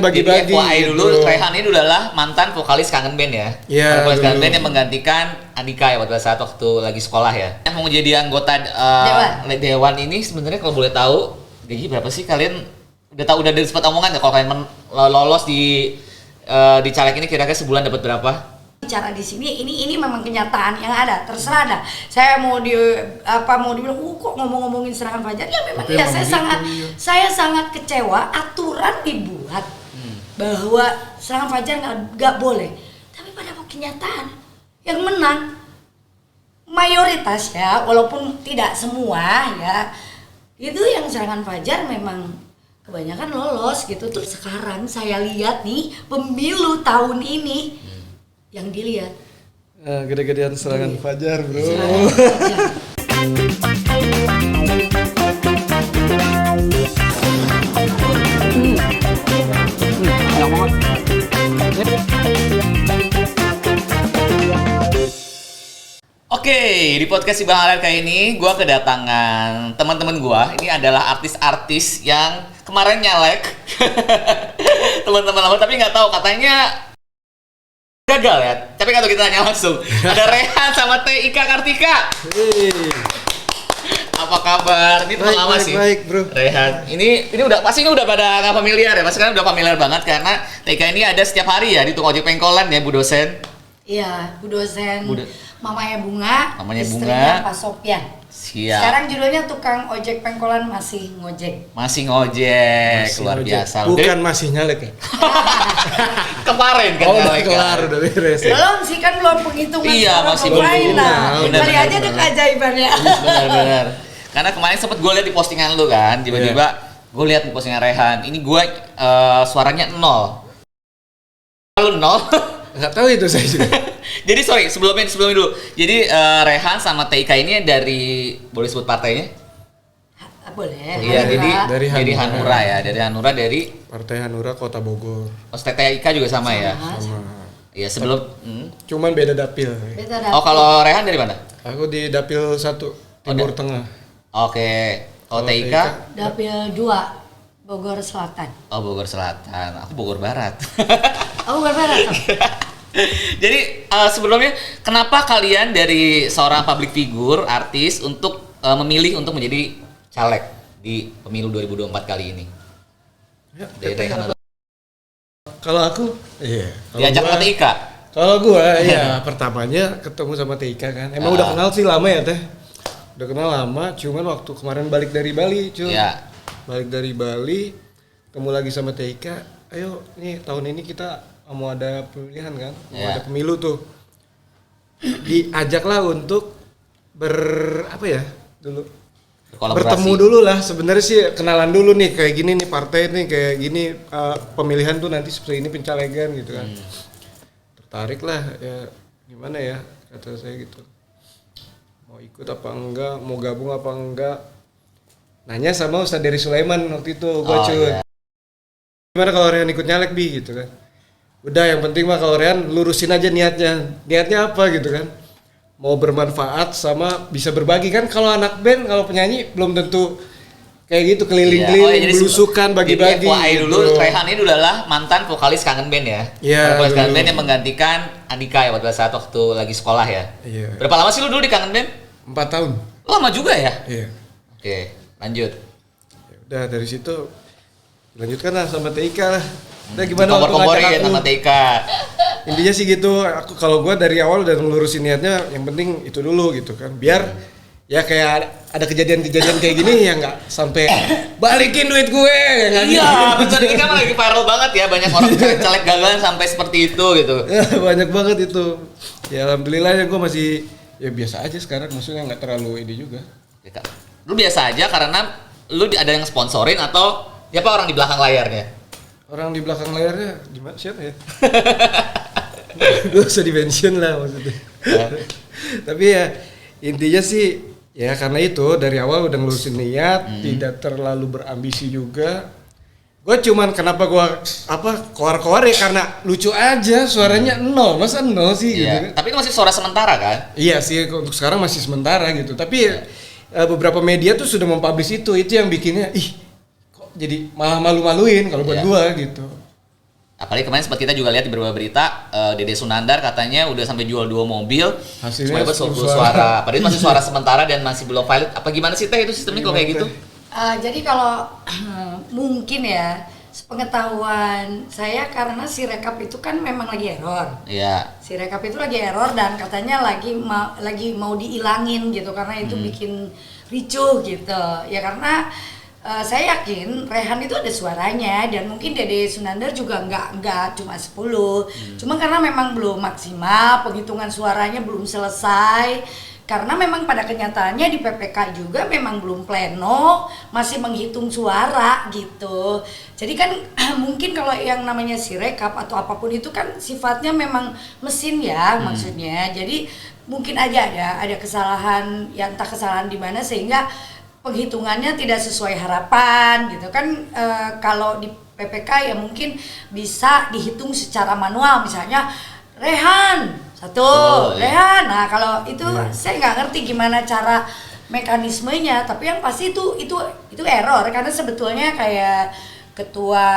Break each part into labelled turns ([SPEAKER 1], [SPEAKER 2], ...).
[SPEAKER 1] Bagi-bagi
[SPEAKER 2] Jadi FYI
[SPEAKER 1] gitu.
[SPEAKER 2] dulu, Rehan ini adalah mantan vokalis Kangen Band ya.
[SPEAKER 1] Iya,
[SPEAKER 2] Vokalis
[SPEAKER 1] dulu.
[SPEAKER 2] Kangen Band yang menggantikan Andika ya pada saat waktu lagi sekolah ya. Yang mau jadi anggota Dewan ini sebenarnya kalau boleh tahu gaji berapa sih kalian? Udah sempat omongan nggak kalau kalian lolos di caleg ini kira-kira sebulan dapat berapa?
[SPEAKER 3] Bicara di sini ini memang kenyataan yang ada, terserah dah. Saya mau dibilang kok ngomongin serangan Fajar. Ya memang
[SPEAKER 1] Tapi
[SPEAKER 3] ya
[SPEAKER 1] emang
[SPEAKER 3] saya sangat kecewa aturan dibuat bahwa serangan Fajar nggak boleh. Tapi pada kenyataan yang menang mayoritas ya, walaupun tidak semua ya, itu yang serangan Fajar memang kebanyakan lolos gitu. Terus sekarang saya lihat nih pemilu tahun ini yang dilihat
[SPEAKER 1] Gede-gedean serangan Fajar, bro.
[SPEAKER 3] serangan Fajar.
[SPEAKER 2] Oke, di podcast Ibang Halal kali ini gue kedatangan teman-teman gue. Ini adalah artis-artis yang kemarin nyalek teman-teman lama, tapi nggak tahu katanya gagal ya. Tapi kalau kita tanya langsung, ada Rehan sama Ika Kartika. Apa kabar? Ini teman lama sih.
[SPEAKER 1] Baik, bro.
[SPEAKER 2] Rehan, ini udah pada nggak familiar ya, pasti kan udah familiar banget karena Ika ini ada setiap hari ya di tukang ojek pengkolan ya, Bu dosen.
[SPEAKER 3] Iya, Bu dosen,
[SPEAKER 2] Bu do-
[SPEAKER 3] mamanya Bunga,
[SPEAKER 2] Mamanya
[SPEAKER 3] istrinya
[SPEAKER 2] Bunga.
[SPEAKER 3] Pak Sopyan.
[SPEAKER 2] Siap.
[SPEAKER 3] Sekarang judulnya tukang ojek pengkolan masih ngojek.
[SPEAKER 2] Masih ngojek,
[SPEAKER 1] Masih
[SPEAKER 2] luar
[SPEAKER 1] ngojek.
[SPEAKER 2] biasa.
[SPEAKER 1] Bukan masih nyalek ya?
[SPEAKER 2] Kemarin kan.
[SPEAKER 1] Oh, udah
[SPEAKER 2] nyalek,
[SPEAKER 1] kelar,
[SPEAKER 2] kan?
[SPEAKER 1] udah beres. Ya?
[SPEAKER 3] Belum sih, kan belum penghitungan
[SPEAKER 2] Iya,
[SPEAKER 3] suara
[SPEAKER 2] masih
[SPEAKER 3] pemain
[SPEAKER 1] belum.
[SPEAKER 3] lah.
[SPEAKER 2] Benar,
[SPEAKER 3] Kali
[SPEAKER 2] benar,
[SPEAKER 3] aja ada
[SPEAKER 2] benar.
[SPEAKER 3] keajaibannya.
[SPEAKER 2] Benar-benar. Karena kemarin sempet gue lihat di postingan lu kan, tiba-tiba gue lihat di postingan Rehan. Ini gue suaranya 0. Lu 0.
[SPEAKER 1] Nggak tahu itu saya juga.
[SPEAKER 2] Jadi sebelumnya dulu. Jadi Rehan sama TIK ini dari, boleh sebut partainya?
[SPEAKER 3] Boleh.
[SPEAKER 2] Iya,
[SPEAKER 1] Dari
[SPEAKER 2] jadi
[SPEAKER 1] Hanura.
[SPEAKER 2] Hanura dari
[SPEAKER 1] Partai Hanura Kota Bogor.
[SPEAKER 2] TIK juga sama ya.
[SPEAKER 1] Sama.
[SPEAKER 2] Iya, sebelum
[SPEAKER 1] Cuman beda dapil.
[SPEAKER 3] Beda
[SPEAKER 2] Oh, kalau Rehan dari mana?
[SPEAKER 1] Aku di dapil 1 Timur Tengah.
[SPEAKER 2] Oke. Kalau
[SPEAKER 1] Kalau
[SPEAKER 2] TIK?
[SPEAKER 3] Dapil 2 Bogor Selatan.
[SPEAKER 2] Oh, Bogor Selatan. Aku Bogor Barat.
[SPEAKER 3] Oh, Bogor Barat.
[SPEAKER 2] Jadi sebelumnya kenapa kalian dari seorang public figure, artis untuk memilih untuk menjadi caleg di pemilu 2024 kali ini?
[SPEAKER 1] Ya,
[SPEAKER 2] Dari Rehan.
[SPEAKER 1] kalau aku, iya. Kalau
[SPEAKER 2] Diajak
[SPEAKER 1] gua-
[SPEAKER 2] sama TIK.
[SPEAKER 1] Kalau gua ya pertamanya ketemu sama Tika kan. Emang udah kenal sih lama ya teh. Udah kenal lama, cuman waktu kemarin balik dari Bali, cuy.
[SPEAKER 2] Iya.
[SPEAKER 1] Balik dari Bali, ketemu lagi sama Tika. Ayo, nih tahun ini kita mau ada pemilihan kan, mau
[SPEAKER 2] Iya.
[SPEAKER 1] ada pemilu tuh. Diajaklah untuk dulu
[SPEAKER 2] Berkolaborasi.
[SPEAKER 1] bertemu dulu lah. Sebenarnya sih kenalan dulu nih, kayak gini nih partai nih, kayak gini pemilihan tuh nanti seperti ini pencalegan gitu kan. Tertarik lah ya, gimana ya kata saya gitu, mau ikut apa enggak, mau gabung apa enggak. Nanya sama Ustadz Dery Sulaiman waktu itu, gua cuy.
[SPEAKER 2] Iya.
[SPEAKER 1] Gimana kalau Rehan ikut nyalek bi gitu kan. Udah, yang penting mah kalau Rehan lurusin aja niatnya apa gitu kan, mau bermanfaat sama bisa berbagi kan. Kalau anak band, kalau penyanyi belum tentu kayak gitu keliling-keliling,
[SPEAKER 2] jadi
[SPEAKER 1] belusukan, bagi-bagi.
[SPEAKER 2] Jadi FYI dulu,
[SPEAKER 1] gitu.
[SPEAKER 2] Rehan ini adalah mantan vokalis Kangen Band ya.
[SPEAKER 1] Iya,
[SPEAKER 2] Vokalis Kangen
[SPEAKER 1] dulu.
[SPEAKER 2] Band yang menggantikan Andika ya pada saat waktu lagi sekolah ya.
[SPEAKER 1] Iya.
[SPEAKER 2] Berapa lama sih lu dulu di Kangen Band?
[SPEAKER 1] 4 tahun.
[SPEAKER 2] Lama juga ya?
[SPEAKER 1] Iya.
[SPEAKER 2] Oke, lanjut.
[SPEAKER 1] Ya udah, dari situ lanjutkan lah sama Tika lah. Udah, gimana waktu
[SPEAKER 2] Kompor-komporin
[SPEAKER 1] ngajak aku?
[SPEAKER 2] sama TIK.
[SPEAKER 1] Intinya sih gitu. Aku kalau gua dari awal udah ngelurusin niatnya, yang penting itu dulu gitu kan. Biar ya kayak ada kejadian-kejadian kayak gini ya nggak sampai balikin duit gue ya nggak
[SPEAKER 2] Iya,
[SPEAKER 1] gitu.
[SPEAKER 2] betul. Ini kan lagi viral banget ya, banyak orang caleg gagal sampai seperti itu gitu.
[SPEAKER 1] Ya, banyak banget itu. Ya alhamdulillah ya gue masih ya biasa aja sekarang, maksudnya nggak terlalu ini juga.
[SPEAKER 2] Ya, Kak. Lu biasa aja karena lu ada yang sponsorin atau siapa orang di belakang layarnya?
[SPEAKER 1] Orang di belakang layarnya gimana, siapa ya? Gue usah di mention lah maksudnya. Tapi ya intinya sih ya karena itu dari awal udah ngelurusin niat, tidak terlalu berambisi juga. Gue cuman kenapa gue koar-koar ya karena lucu aja, suaranya nol, masa nol sih gitu
[SPEAKER 2] Iya.
[SPEAKER 1] kan.
[SPEAKER 2] Tapi itu masih suara sementara kan?
[SPEAKER 1] Iya sih, untuk sekarang masih sementara gitu. Tapi beberapa media tuh sudah mempublish itu yang bikinnya, ih kok jadi malah malu-maluin kalau buat
[SPEAKER 2] Iya.
[SPEAKER 1] gua gitu.
[SPEAKER 2] Apalagi kemarin sempat kita juga lihat di beberapa berita Dede Sunandar katanya udah sampai jual 2 mobil
[SPEAKER 1] Hasilnya
[SPEAKER 2] supaya buat 10 suara. Padahal masih suara sementara dan masih belum valid. Apa gimana sih Teh itu sistemnya kalau kayak gitu?
[SPEAKER 3] Jadi kalau mungkin ya sepengetahuan saya karena si rekap itu kan memang lagi error.
[SPEAKER 2] Iya.
[SPEAKER 3] Si rekap itu lagi error dan katanya lagi mau dihilangin gitu karena itu bikin ricuh gitu. Ya karena saya yakin Rehan itu ada suaranya dan mungkin Dede Sunandar juga nggak cuma 10. Cuma karena memang belum maksimal, penghitungan suaranya belum selesai. Karena memang pada kenyataannya di PPK juga memang belum pleno, masih menghitung suara gitu. Jadi kan mungkin kalau yang namanya sirekap atau apapun itu kan sifatnya memang mesin ya maksudnya. Jadi mungkin aja ada kesalahan, ya entah kesalahan di mana sehingga penghitungannya tidak sesuai harapan gitu kan. Kalau di PPK ya mungkin bisa dihitung secara manual, misalnya Rehan Rehan. Nah kalau itu saya nggak ngerti gimana cara mekanismenya, tapi yang pasti itu error karena sebetulnya kayak ketua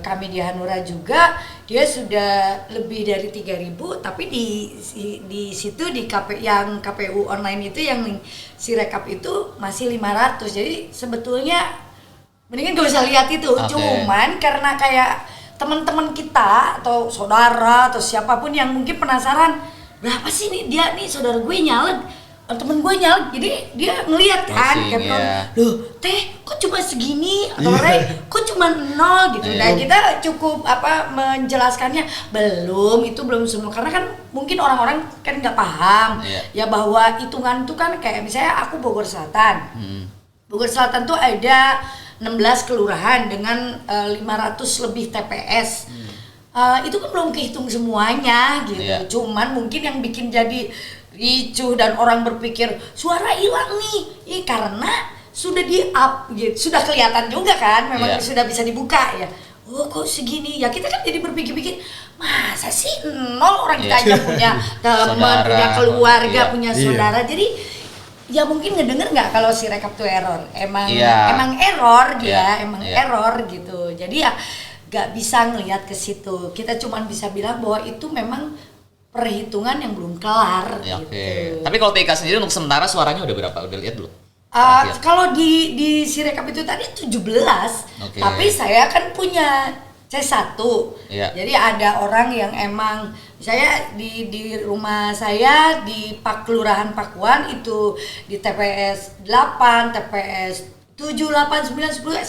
[SPEAKER 3] kami di Hanura juga dia sudah lebih dari 3.000 tapi di situ di yang KPU online itu yang Sirekap itu masih 500. Jadi sebetulnya mendingan gak usah lihat itu. Cuman karena kayak teman-teman kita atau saudara atau siapapun yang mungkin penasaran berapa sih nih dia nih saudara gue nyalek, temen gue nyalek, jadi dia ngelihat kan Capron, loh Teh kok cuma segini atau kok cuma 0 gitu. Nah kita cukup menjelaskannya itu belum semua karena kan mungkin orang-orang kan nggak paham ya bahwa hitungan itu kan kayak misalnya aku Bogor Selatan. Bogor Selatan tuh ada 16 kelurahan dengan 500 lebih TPS. Itu kan belum kehitung semuanya gitu. Cuman mungkin yang bikin jadi ricuh dan orang berpikir suara hilang nih, karena sudah di-up gitu. Sudah kelihatan juga kan, memang sudah bisa dibuka ya. Oh kok segini? Ya kita kan jadi berpikir-pikir, masa sih 0 orang kita aja punya teman, punya keluarga, punya saudara. Jadi ya mungkin ngedenger nggak kalau si rekap tuh error, emang error dia, error gitu. Jadi ya nggak bisa ngelihat ke situ. Kita cuma bisa bilang bahwa itu memang perhitungan yang belum kelar. Gitu.
[SPEAKER 2] Tapi kalau TK sendiri untuk sementara suaranya udah berapa? Udah lihat belum?
[SPEAKER 3] Kalau di si rekap itu tadi 17, tapi saya kan punya C1. Jadi ada orang yang emang saya di rumah saya di Kelurahan Pakuan itu di TPS 8, TPS 7, 8, 9, 10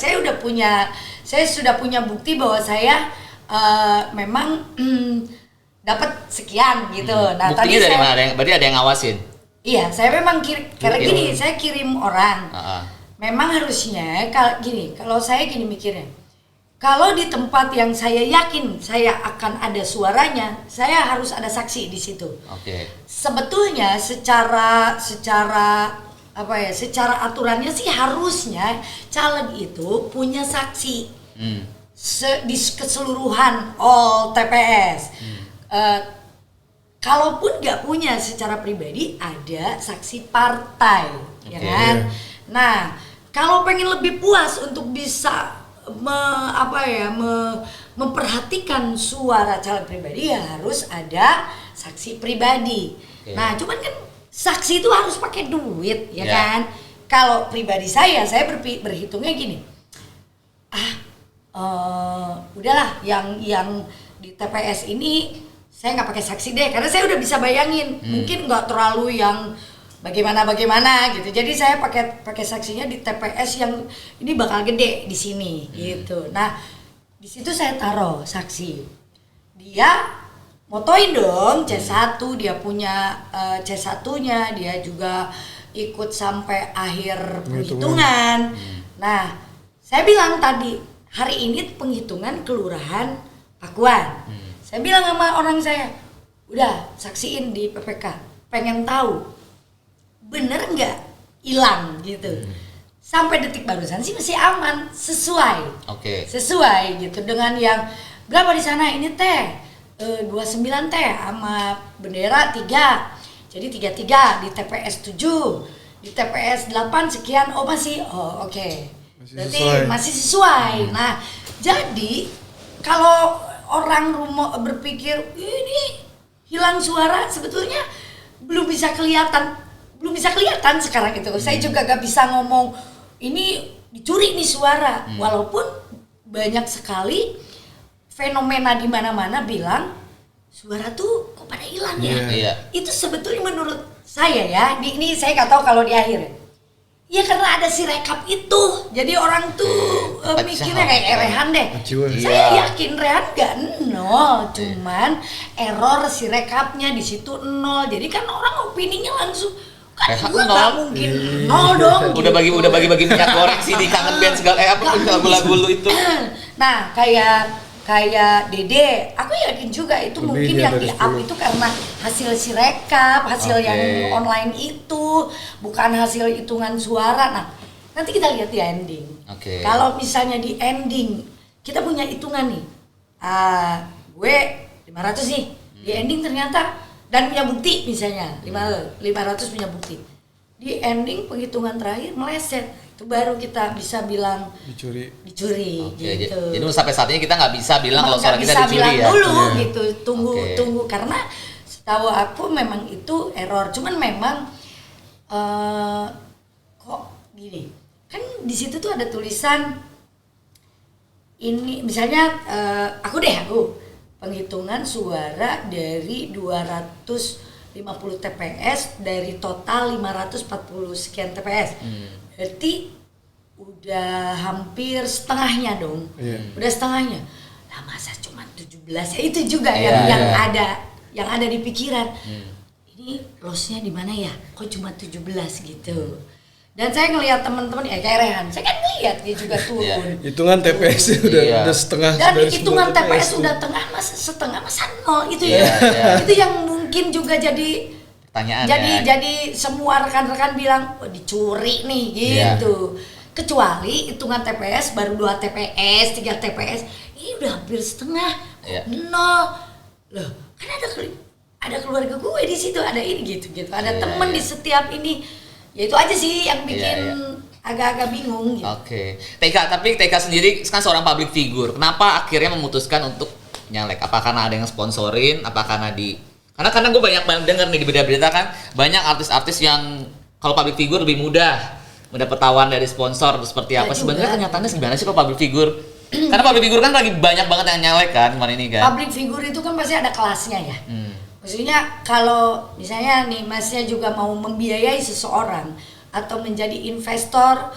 [SPEAKER 3] saya sudah punya bukti bahwa saya memang dapat sekian gitu. Nah,
[SPEAKER 2] buktinya
[SPEAKER 3] tadi
[SPEAKER 2] dari mana? Berarti ada yang ngawasin?
[SPEAKER 3] Iya, saya memang karena gini, saya kirim orang. Memang harusnya kalau saya gini mikirnya. Kalau di tempat yang saya yakin saya akan ada suaranya, saya harus ada saksi di situ. Sebetulnya secara aturannya sih harusnya caleg itu punya saksi di keseluruhan all TPS. Kalaupun nggak punya secara pribadi ada saksi partai, ya kan? Nah, kalau pengen lebih puas untuk bisa memperhatikan suara caleg pribadi ya harus ada saksi pribadi. Nah, cuman kan saksi itu harus pakai duit, ya kan? Kalau pribadi saya berhitungnya gini. Udahlah yang di TPS ini saya nggak pakai saksi deh karena saya udah bisa bayangin mungkin nggak terlalu yang bagaimana gitu. Jadi saya pakai saksinya di TPS yang ini bakal gede di sini gitu. Nah, di situ saya taruh saksi. Dia motoin dong C1, dia punya C1-nya, dia juga ikut sampai akhir penghitungan. Nah, saya bilang tadi hari ini penghitungan kelurahan Pakuan. Saya bilang sama orang saya, udah saksiin di PPK, pengen tahu bener nggak hilang gitu. Sampai detik barusan sih masih aman, sesuai gitu dengan yang berapa di sana ini Teh 29 Teh sama bendera 3, jadi 33 di TPS 7, di TPS 8 sekian, berarti masih sesuai. Nah jadi kalau orang berpikir ini hilang suara, sebetulnya belum bisa kelihatan sekarang itu. Saya juga gak bisa ngomong ini dicuri nih suara, walaupun banyak sekali fenomena di mana-mana bilang suara tuh kok pada hilang ya.
[SPEAKER 2] Iya.
[SPEAKER 3] Itu sebetulnya menurut saya ya, ini saya nggak tahu kalau di akhir. Ya karena ada si rekap itu, jadi orang tuh mikirnya kayak Rehan deh. Saya yakin Rehan gak nol, cuman error si rekapnya di situ 0. Jadi kan orang opininya langsung kan gue gak mungkin nol dong.
[SPEAKER 2] Udah bagi minyak goreng sih di Kangen Band segala lagu-lagu lu itu.
[SPEAKER 3] Nah kayak Dede, aku yakin juga itu lebih mungkin yang di up itu karena hasil si rekap, hasil yang online itu, bukan hasil hitungan suara. Nah, nanti kita lihat di ending. Kalau misalnya di ending kita punya hitungan nih, gue 500 nih, di ending ternyata dan punya bukti misalnya 500 punya bukti, di ending penghitungan terakhir meleset. Itu baru kita bisa bilang dicuri gitu.
[SPEAKER 2] Jadi sampai saat ini kita nggak bisa bilang kalau suara kita dicuri ya.
[SPEAKER 3] Dulu gitu, tunggu karena setahu aku memang itu error. Cuman memang kok gini, kan di situ tuh ada tulisan ini misalnya aku penghitungan suara dari 250 TPS dari total 540 sekian TPS. Berarti udah hampir setengahnya dong. Udah setengahnya. Lah masa cuma 17? Itu juga yang ada di pikiran. Ini loss-nya di mana ya? Kok cuma 17 gitu. Dan saya ngelihat teman-teman kayak Rehan, saya kan ngelihat dia juga turun.
[SPEAKER 1] Hitungan TPS udah setengah.
[SPEAKER 3] Dan hitungan TPS udah setengah masa nol itu itu yang mungkin juga jadi pertanyaan. Jadi semua rekan-rekan bilang dicuri nih gitu. Kecuali hitungan TPS baru 2 TPS, 3 TPS, ini udah hampir setengah. Nol. Loh, kan ada keluarga gue di situ, ada ini gitu. Ada temen di setiap ini. Ya itu aja sih yang bikin agak-agak bingung gitu.
[SPEAKER 2] Tapi TK sendiri kan seorang public figure. Kenapa akhirnya memutuskan untuk nyalek? Apa karena ada yang sponsorin? Apa karena karena gue banyak denger nih di berita-berita kan banyak artis-artis yang kalau public figure lebih mudah mendapat tawaran dari sponsor atau seperti apa. Sebenarnya kenyataannya gimana sih kalau public figure? Karena public figure kan lagi banyak banget yang nyalek kan kemarin ini kan.
[SPEAKER 3] Public figure itu kan pasti ada kelasnya ya. Maksudnya kalau misalnya nih masnya juga mau membiayai seseorang atau menjadi investor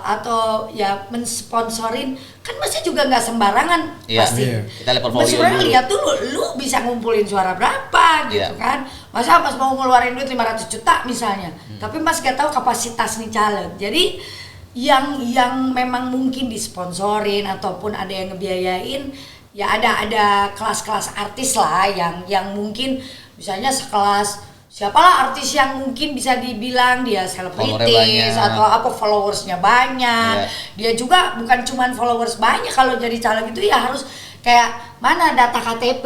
[SPEAKER 3] atau ya mensponsorin kan masnya juga nggak sembarangan pasti.
[SPEAKER 2] Kita lihat portfolio
[SPEAKER 3] dulu. Lihat dulu lu bisa ngumpulin suara berapa gitu kan. Masa Mas mau ngeluarin duit 500 juta misalnya. Tapi Mas gak tahu kapasitas nih caleg. Jadi yang memang mungkin disponsorin ataupun ada yang ngebiayain ya ada kelas-kelas artis lah yang mungkin misalnya sekelas siapalah artis yang mungkin bisa dibilang dia selebritis atau apa followersnya banyak. Dia juga bukan cuman followers banyak, kalau jadi caleg itu ya harus kayak mana data KTP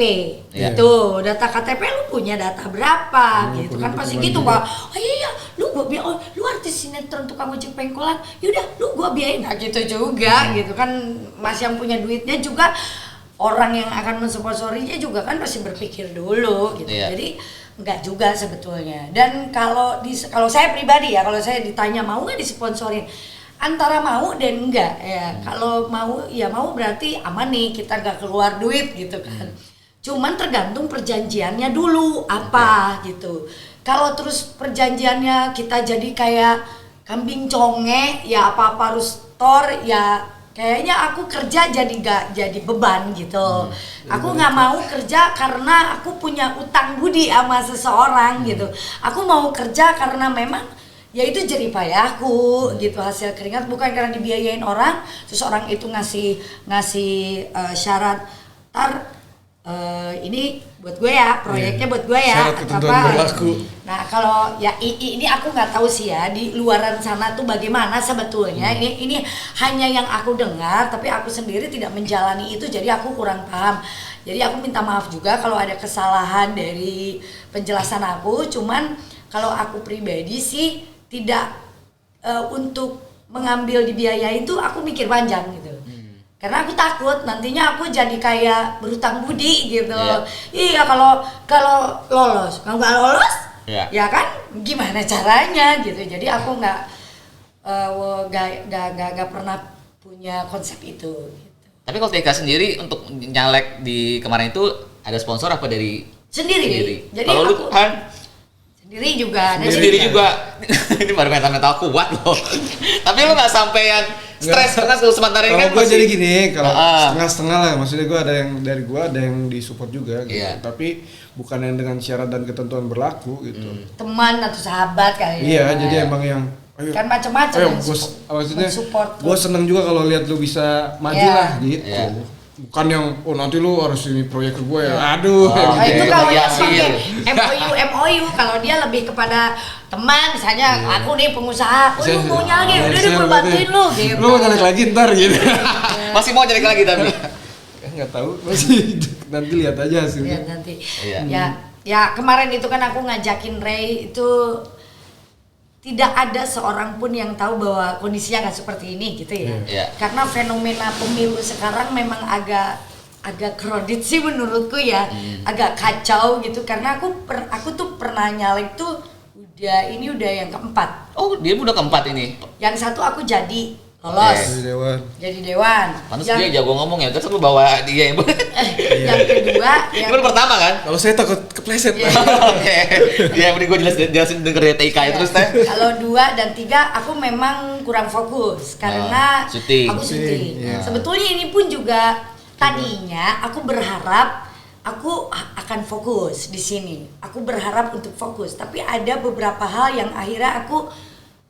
[SPEAKER 3] gitu. Data KTP lu punya data berapa gitu kan pasti gitu Pak. Oh iya lu gua biayain, lu artis sinetron tukang ojek pengkolan, yaudah lu gua biayain. Nah gitu juga gitu kan. Mas yang punya duitnya juga orang yang akan mensponsorinya juga kan pasti berpikir dulu gitu. Jadi enggak juga sebetulnya. Dan kalau saya pribadi ya, kalau saya ditanya mau nggak disponsorin, antara mau dan enggak ya. Kalau mau ya mau berarti aman nih, kita nggak keluar duit gitu kan. Cuman tergantung perjanjiannya dulu apa gitu. Kalau terus perjanjiannya kita jadi kayak kambing conge, ya apa-apa harus ya kayaknya aku kerja jadi beban gitu. Aku nggak mau kerja karena aku punya utang budi sama seseorang gitu. Aku mau kerja karena memang ya itu jerih payahku gitu, hasil keringat, bukan karena dibiayain orang. Terus orang itu ngasih syarat ini buat gue ya, proyeknya buat gue ya.
[SPEAKER 1] Syarat ketentuan berlaku.
[SPEAKER 3] Nah kalau ya ini aku nggak tahu sih ya di luaran sana tuh bagaimana sebetulnya. Ini hanya yang aku dengar, tapi aku sendiri tidak menjalani itu, jadi aku kurang paham. Jadi aku minta maaf juga kalau ada kesalahan dari penjelasan aku. Cuman kalau aku pribadi sih tidak untuk mengambil dibiayai itu aku mikir panjang gitu. Karena aku takut nantinya aku jadi kayak berhutang budi gitu.
[SPEAKER 2] Iya.
[SPEAKER 3] Iya, kalau lolos, kalau nggak lolos,
[SPEAKER 2] Iya.
[SPEAKER 3] ya kan gimana caranya gitu. Jadi aku nggak pernah punya konsep itu. Gitu.
[SPEAKER 2] Tapi kalau Tika sendiri untuk nyalek di kemarin itu ada sponsor apa dari
[SPEAKER 3] Sendiri. Jadi
[SPEAKER 2] kalau lu
[SPEAKER 3] aku
[SPEAKER 2] Han
[SPEAKER 3] sendiri juga. ada
[SPEAKER 2] sendiri juga. Ini baru mental kuat loh. Tapi lu nggak sampai yang stres karena sementara ini
[SPEAKER 1] Kalau
[SPEAKER 2] kan
[SPEAKER 1] gue
[SPEAKER 2] masih
[SPEAKER 1] jadi gini, kalau
[SPEAKER 2] Ah.
[SPEAKER 1] setengah-setengah lah, maksudnya gue ada yang dari gue ada yang disupport juga gitu.
[SPEAKER 2] Iya.
[SPEAKER 1] Tapi bukan yang dengan syarat dan ketentuan berlaku gitu.
[SPEAKER 3] teman atau sahabat kali
[SPEAKER 1] Iya,
[SPEAKER 3] ya.
[SPEAKER 1] jadi emang yang ayo,
[SPEAKER 3] Kan macam-macam
[SPEAKER 1] ayo,
[SPEAKER 3] yang
[SPEAKER 1] maksudnya
[SPEAKER 3] mensupport.
[SPEAKER 1] gue seneng juga kalau lihat lu bisa maju
[SPEAKER 3] Iya.
[SPEAKER 1] lah gitu.
[SPEAKER 2] Iya.
[SPEAKER 1] Bukan yang nanti lu harus ini proyek ke gue ya. Aduh,
[SPEAKER 2] Oh,
[SPEAKER 3] Nah, itu
[SPEAKER 2] Oke,
[SPEAKER 3] kalau
[SPEAKER 2] iya
[SPEAKER 3] yang
[SPEAKER 2] sih.
[SPEAKER 3] pakai MOU, kalau dia lebih kepada teman, misalnya aku nih pengusaha, oh lu mau nyalek, udah deh gue bantuin lu gitu.
[SPEAKER 1] Lu mau nyalek lagi ntar gitu.
[SPEAKER 2] masih mau jadi lagi tapi.
[SPEAKER 1] Nggak tahu, masih nanti lihat aja hasilnya.
[SPEAKER 3] Lihat nanti.
[SPEAKER 2] Iya.
[SPEAKER 3] Ya kemarin itu kan aku ngajakin Ray itu tidak ada seorang pun yang tahu bahwa kondisinya nggak seperti ini gitu ya.
[SPEAKER 2] Iya.
[SPEAKER 3] Karena fenomena pemilu sekarang memang agak kredit sih menurutku ya, agak kacau gitu. Karena aku tuh pernah nyalek tuh udah yang keempat.
[SPEAKER 2] Oh, dia udah keempat ini.
[SPEAKER 3] Yang satu aku jadi lolos,
[SPEAKER 1] Jadi dewan.
[SPEAKER 3] jadi dewan.
[SPEAKER 2] Pantes
[SPEAKER 3] Yang,
[SPEAKER 2] dia jago ngomong ya. Terus lu bawa dia yang
[SPEAKER 3] yang kedua,
[SPEAKER 2] Ini baru pertama kan?
[SPEAKER 1] Kalau saya takut kepleset.
[SPEAKER 3] Iya.
[SPEAKER 2] Oke. Ya, yang gue jelasin denger dari TK
[SPEAKER 3] Ya,
[SPEAKER 2] terus teh.
[SPEAKER 3] kalau 2 dan 3 aku memang kurang fokus karena
[SPEAKER 2] syuting.
[SPEAKER 3] aku syuting.
[SPEAKER 1] Iya.
[SPEAKER 3] Sebetulnya ini pun juga tadinya aku berharap aku akan fokus di sini. Aku berharap untuk fokus, tapi ada beberapa hal yang akhirnya aku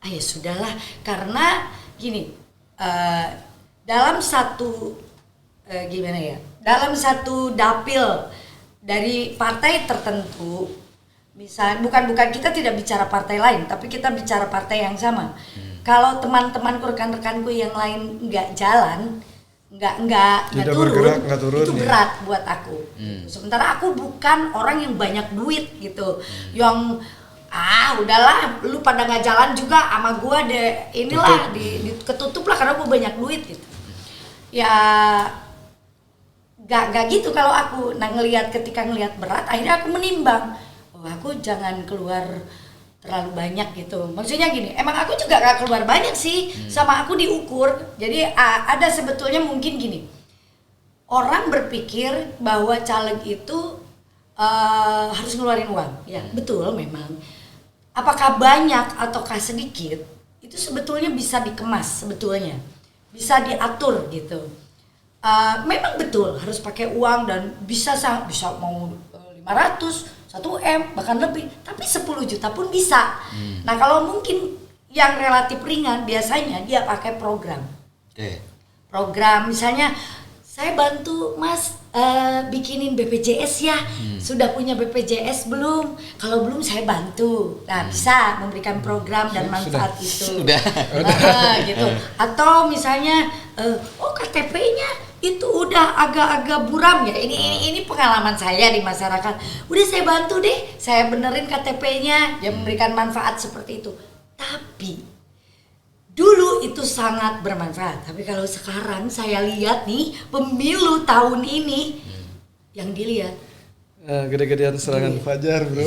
[SPEAKER 3] ya sudahlah karena gini, dalam satu gimana ya? Dalam satu dapil dari partai tertentu, misal bukan kita tidak bicara partai lain, tapi kita bicara partai yang sama. Kalau teman-temanku, rekan-rekanku yang lain nggak jalan, nggak
[SPEAKER 1] Tidak
[SPEAKER 3] turun,
[SPEAKER 1] bergerak, nggak turun,
[SPEAKER 3] itu
[SPEAKER 1] ya.
[SPEAKER 3] berat buat aku. Sementara aku bukan orang yang banyak duit gitu, yang udahlah, lu pada nggak jalan juga sama gua deh, inilah ketutup lah karena gua banyak duit gitu. Ya gak gitu kalau aku ketika ngelihat berat akhirnya aku menimbang aku jangan keluar terlalu banyak gitu, maksudnya gini, emang aku juga gak keluar banyak sih, sama aku diukur. Jadi ada sebetulnya mungkin gini, orang berpikir bahwa caleg itu harus ngeluarin uang, ya betul memang. Apakah banyak ataukah sedikit itu sebetulnya bisa dikemas, sebetulnya bisa diatur gitu. Memang betul harus pakai uang dan bisa mau 500, 1M bahkan lebih, tapi 10 juta pun bisa. Nah kalau mungkin yang relatif ringan biasanya dia pakai program.
[SPEAKER 2] Oke.
[SPEAKER 3] Program misalnya saya bantu Mas bikinin BPJS ya, sudah punya BPJS belum? Kalau belum saya bantu. Nah bisa memberikan program dan manfaat itu.
[SPEAKER 2] Sudah.
[SPEAKER 3] Gitu. Atau misalnya KTP-nya itu udah agak-agak buram ya. Ini pengalaman saya di masyarakat. Udah saya bantu deh, saya benerin KTP-nya, dia memberikan manfaat seperti itu. Tapi dulu itu sangat bermanfaat, tapi kalau sekarang saya lihat nih pemilu tahun ini yang dilihat
[SPEAKER 1] Gede-gedean serangan Fajar, bro.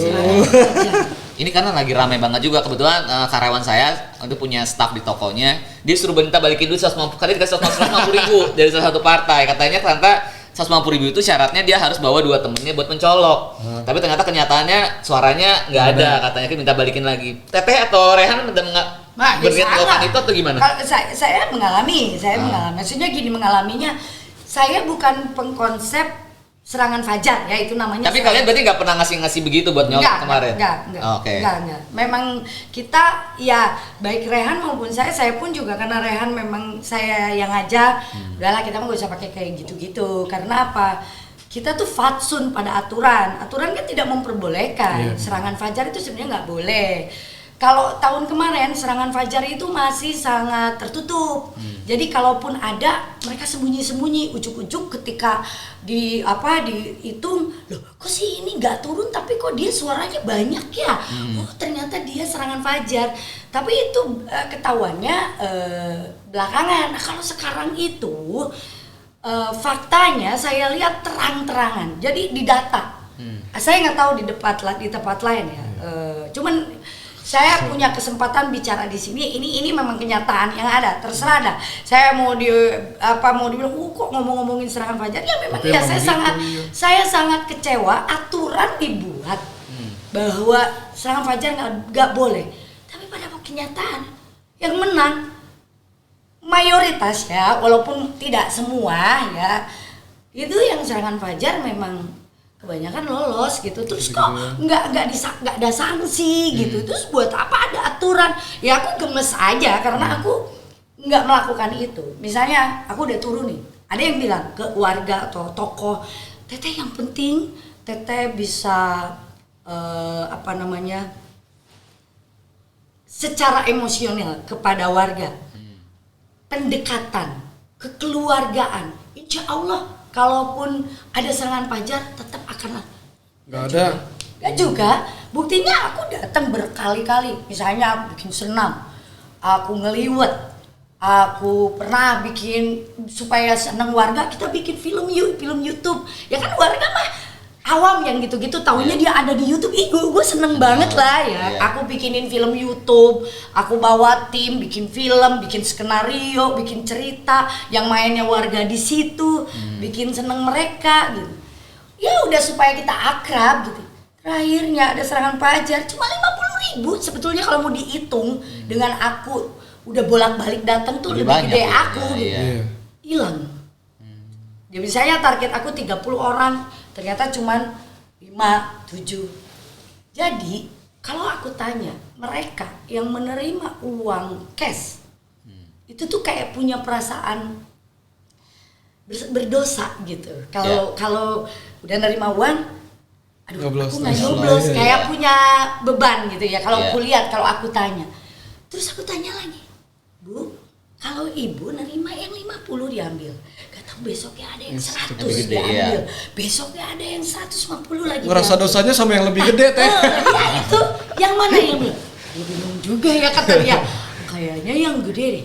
[SPEAKER 2] Ini karena lagi ramai banget juga, kebetulan karyawan saya itu punya staff di tokonya, dia suruh minta balikin duit 150, kali dikasih 150 ribu dari salah satu partai. Katanya ternyata 150 ribu itu syaratnya dia harus bawa 2 temennya buat mencolok. Tapi ternyata kenyataannya suaranya nggak ada, katanya kita minta balikin lagi. Teteh atau Rehan ada berniat melakukan itu atau gimana?
[SPEAKER 3] Kalau saya mengalami, maksudnya gini, mengalaminya saya bukan pengkonsep serangan fajar ya, itu namanya.
[SPEAKER 2] Tapi kalian berarti nggak pernah ngasih begitu buat nyolok kemarin?
[SPEAKER 3] Enggak.
[SPEAKER 2] Oke.
[SPEAKER 3] Enggak. Memang kita ya baik Rehan maupun saya pun juga, karena Rehan memang saya yang ngajak. Udahlah kita mah gak usah pakai kayak gitu-gitu. Karena apa? Kita tuh fatsun pada aturan. Aturan kan tidak memperbolehkan. Serangan fajar itu sebenarnya nggak boleh. Kalau tahun kemarin serangan fajar itu masih sangat tertutup. Jadi kalaupun ada, mereka sembunyi-sembunyi, ujuk-ujuk ketika dihitung, loh kok sih ini nggak turun tapi kok dia suaranya banyak ya? Oh ternyata dia serangan fajar. Tapi itu ketahuannya belakangan. Nah, kalau sekarang itu faktanya saya lihat terang-terangan. Jadi di data. Saya nggak tahu di tempat lain ya. Cuman saya punya kesempatan bicara di sini. Ini memang kenyataan yang ada. Terserah dah. Saya mau dibilang, kok ngomongin serangan Fajar? Ya memang ya saya sangat kecewa. Aturan dibuat bahwa serangan Fajar nggak boleh. Tapi pada kenyataan yang menang mayoritas ya, walaupun tidak semua ya, itu yang serangan Fajar memang kebanyakan lolos gitu. Terus kok nggak ada sanksi gitu. Terus buat apa ada aturan? Ya aku gemes aja karena aku nggak melakukan itu. Misalnya aku udah turun nih, ada yang bilang ke warga atau tokoh, Teteh yang penting Teteh bisa secara emosional kepada warga, pendekatan, kekeluargaan, insya Allah kalaupun ada serangan Fajar tetap akan
[SPEAKER 1] nggak ada.
[SPEAKER 3] Nggak juga. Buktinya aku datang berkali-kali. Misalnya aku bikin senam, aku ngeliwet, aku pernah bikin supaya seneng warga. Kita bikin film YouTube. Ya kan warga mah awam yang gitu-gitu taunya dia ada di YouTube. Gue seneng banget lah ya. Aku bikinin film YouTube, aku bawa tim bikin film, bikin skenario, bikin cerita yang mainnya warga di situ, bikin seneng mereka gitu. Ya udah supaya kita akrab gitu. Terakhirnya ada serangan Fajar cuma 50.000 sebetulnya kalau mau dihitung dengan aku udah bolak-balik datang tuh lebih gede aku gitu. Hilang. Jadi saya target aku 30 orang, ternyata cuman 5-7. Jadi kalau aku tanya mereka yang menerima uang cash itu tuh kayak punya perasaan berdosa gitu. Kalau udah nerima uang, aduh aku nggak nyoblos, kayak punya beban gitu ya. Kalau aku lihat, kalau aku tanya, terus aku tanya lagi, Bu, kalau ibu nerima yang 50 diambil, gak tahu besoknya ada yang 100 diambil, besoknya ada yang 150 lagi.
[SPEAKER 1] Merasa dosanya sama yang lebih gede teh.
[SPEAKER 3] Ya itu, yang mana yang bilang? Dia bingung juga ya kata dia. Kayaknya yang gede deh.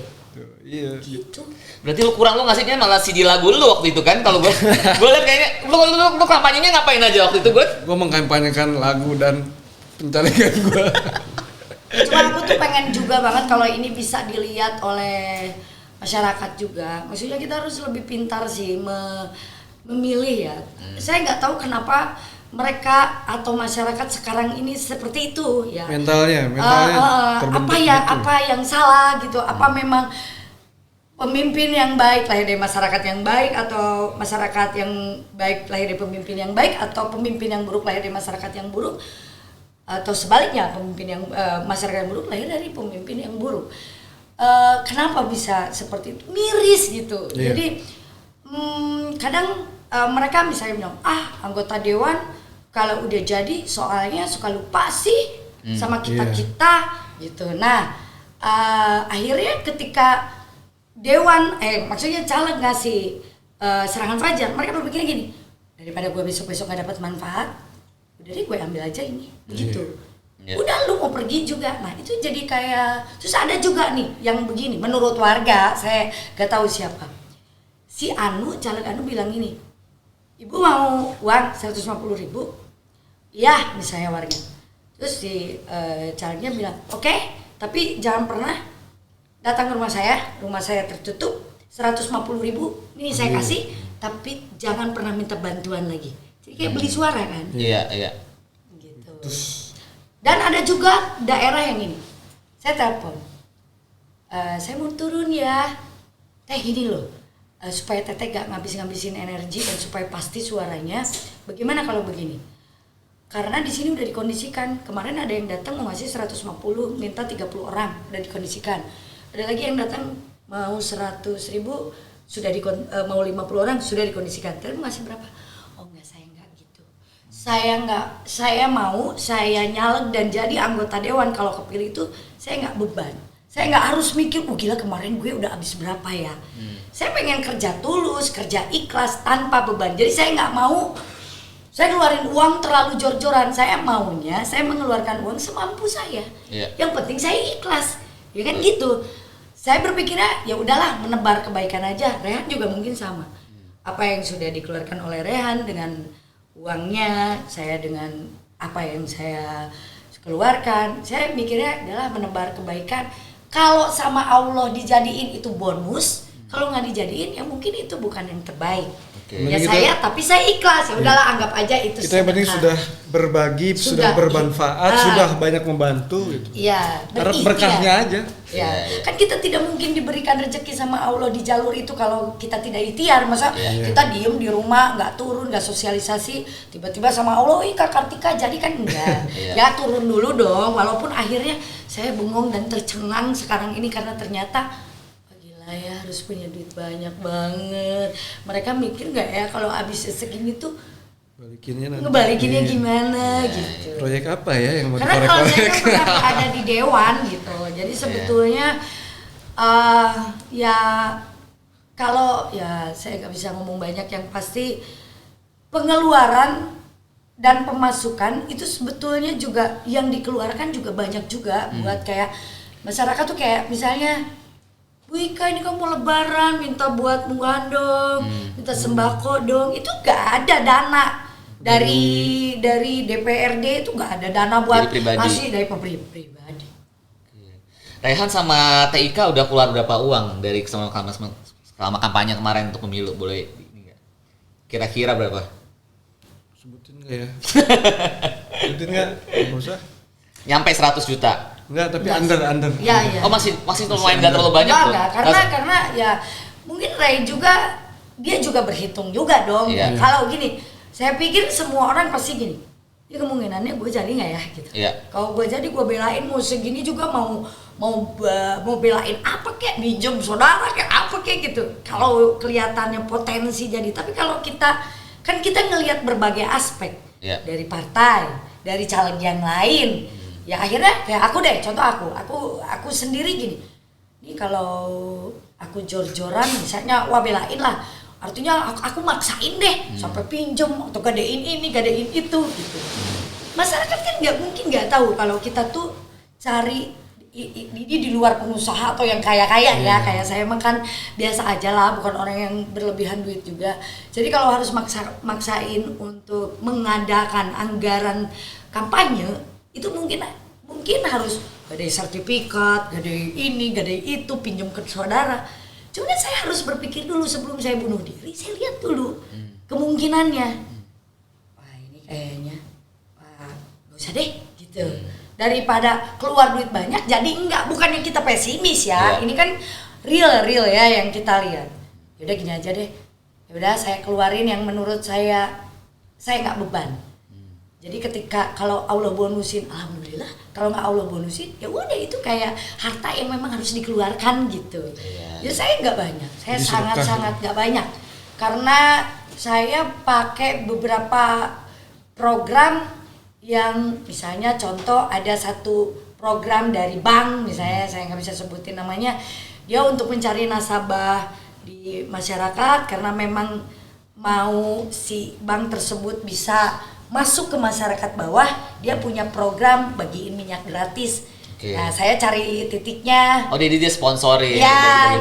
[SPEAKER 1] Iya.
[SPEAKER 3] Gitu.
[SPEAKER 2] Berarti lu ngasihnya malah CD lagu lu waktu itu kan? Kalau gue lihat kayaknya lu kampanyenya ngapain aja waktu itu gue?
[SPEAKER 1] Gue mengkampanyekan lagu dan pencalegan gue.
[SPEAKER 3] Cuma aku tuh pengen juga banget kalau ini bisa dilihat oleh masyarakat juga. Maksudnya kita harus lebih pintar sih memilih ya. Saya nggak tahu kenapa mereka atau masyarakat sekarang ini seperti itu ya.
[SPEAKER 1] Mentalnya terbentuk
[SPEAKER 3] apa yang salah gitu? Apa memang pemimpin yang baik lahir dari masyarakat yang baik, atau masyarakat yang baik lahir dari pemimpin yang baik, atau pemimpin yang buruk lahir dari masyarakat yang buruk, atau sebaliknya pemimpin yang masyarakat yang buruk lahir dari pemimpin yang buruk. Kenapa bisa seperti itu? Miris gitu. Jadi kadang mereka misalnya bilang, anggota dewan kalau udah jadi soalnya suka lupa sih sama kita gitu. Nah akhirnya ketika dewan maksudnya caleg ngasih serangan Fajar, mereka berpikir gini, daripada gue besok gak dapat manfaat, udah deh gue ambil aja ini begitu. Udah lu mau pergi juga. Nah itu jadi kayak, terus ada juga nih yang begini, menurut warga, saya gak tahu siapa, si caleg Anu bilang gini, ibu mau uang 150.000? Iya misalnya warga. Terus si calegnya bilang, oke, tapi jangan pernah datang ke rumah saya tertutup, 150.000 ini saya kasih, tapi jangan pernah minta bantuan lagi. Jadi kayak beli suara kan?
[SPEAKER 2] Iya.
[SPEAKER 3] Gitu. Dan ada juga daerah yang ini, saya telepon, saya mau turun ya, teh gini loh, supaya teteh gak ngabisin energi dan supaya pasti suaranya, bagaimana kalau begini? Karena di sini udah dikondisikan, kemarin ada yang datang mau ngasih 150, minta 30 orang, udah dikondisikan. Ada lagi yang datang mau 100.000, sudah mau 50 orang sudah dikondisikan. Tapi ngasih berapa? Oh enggak, saya enggak gitu. Saya mau nyalek dan jadi anggota dewan, kalau kepilih itu saya enggak beban. Saya enggak harus mikir, gila kemarin gue udah habis berapa ya. Saya pengen kerja tulus, kerja ikhlas tanpa beban. Jadi saya enggak mau saya keluarin uang terlalu jor-joran. Saya maunya saya mengeluarkan uang semampu saya. Yang penting saya ikhlas. Ya kan gitu. Saya berpikirnya ya udahlah, menebar kebaikan aja. Rehan juga mungkin sama. apa yang sudah dikeluarkan oleh Rehan dengan uangnya, saya dengan apa yang saya keluarkan, saya mikirnya adalah menebar kebaikan. Kalau sama Allah dijadiin itu bonus, kalau nggak dijadiin ya mungkin itu bukan yang terbaik. Ya tapi saya ikhlas, ya udahlah anggap aja itu.
[SPEAKER 1] Kita yang penting sudah berbagi, sudah bermanfaat, sudah banyak membantu gitu.
[SPEAKER 3] Iya,
[SPEAKER 1] karena berkahnya aja.
[SPEAKER 3] Ya, kan kita tidak mungkin diberikan rezeki sama Allah di jalur itu kalau kita tidak ikhtiar. Masa kita diem di rumah, nggak turun, nggak sosialisasi, tiba-tiba sama Allah, Kak Kartika jadi kan enggak. Ya turun dulu dong, walaupun akhirnya saya bengong dan tercengang sekarang ini karena ternyata ya harus punya duit banyak banget. Mereka mikir nggak ya kalau habis segini tuh ngebalikinnya gimana gitu.
[SPEAKER 1] Proyek apa ya yang mau
[SPEAKER 3] karena kalau saya kan ada di dewan gitu. Jadi sebetulnya ya kalau ya saya nggak bisa ngomong banyak, yang pasti pengeluaran dan pemasukan itu sebetulnya juga yang dikeluarkan juga banyak juga buat kayak masyarakat tuh kayak misalnya Bu Ika ini kamu mau lebaran minta buat munggahan dong, minta sembako dong, itu gak ada dana dari DPRD, itu gak ada dana buat ngasih dari pribadi.
[SPEAKER 2] Rehan sama TIK udah keluar berapa uang dari selama kampanye kemarin untuk pemilu, boleh ini gak? Kira-kira berapa?
[SPEAKER 1] Sebutin gak ya? Sebutin gak? Gak usah.
[SPEAKER 2] Nyampe 100 juta.
[SPEAKER 1] Enggak, tapi under.
[SPEAKER 3] Ya.
[SPEAKER 2] Oh masih lumayan enggak terlalu banyak tuh.
[SPEAKER 3] Karena ya mungkin Ray juga dia juga berhitung juga dong.
[SPEAKER 2] Yeah.
[SPEAKER 3] Kalau gini, saya pikir semua orang pasti gini. Ya kemungkinannya gue jadi nggak ya gitu.
[SPEAKER 2] Yeah.
[SPEAKER 3] Kalau gue jadi gue belain mau segini juga mau belain apa kayak minjem saudara kayak apa kayak gitu. Kalau kelihatannya potensi jadi, tapi kalau kita ngelihat berbagai aspek dari partai, dari caleg yang lain. Ya akhirnya kayak aku deh, contoh aku sendiri gini. Ini kalau aku jor-joran misalnya belain lah. Artinya aku maksain deh sampai pinjem atau gadein ini, gadein itu gitu. Masyarakat kan nggak tahu kalau kita tuh cari ini di luar pengusaha atau yang kaya-kaya ya. Kayak saya emang kan biasa aja lah, bukan orang yang berlebihan duit juga. Jadi kalau harus maksain untuk mengadakan anggaran kampanye, itu mungkin harus gadai sertifikat, gadai ini, gadai itu, pinjam ke saudara. Cuman saya harus berpikir dulu sebelum saya bunuh diri, saya lihat dulu kemungkinannya. Wah ini kayaknya, gak usah deh gitu. Daripada keluar duit banyak, jadi enggak, bukan yang kita pesimis ya. Ini kan real ya yang kita lihat. Yaudah gini aja deh, yaudah saya keluarin yang menurut saya nggak beban. Jadi ketika kalau Allah bonusin, alhamdulillah. Kalau nggak Allah bonusin, ya udah itu kayak harta yang memang harus dikeluarkan gitu. Ya saya nggak banyak, saya sangat nggak banyak. Karena saya pakai beberapa program yang misalnya contoh ada satu program dari bank misalnya, saya nggak bisa sebutin namanya, dia untuk mencari nasabah di masyarakat karena memang mau si bank tersebut bisa masuk ke masyarakat bawah, dia punya program bagiin minyak gratis. Nah, saya cari titiknya.
[SPEAKER 2] Oh, dia sponsori.
[SPEAKER 3] Ya.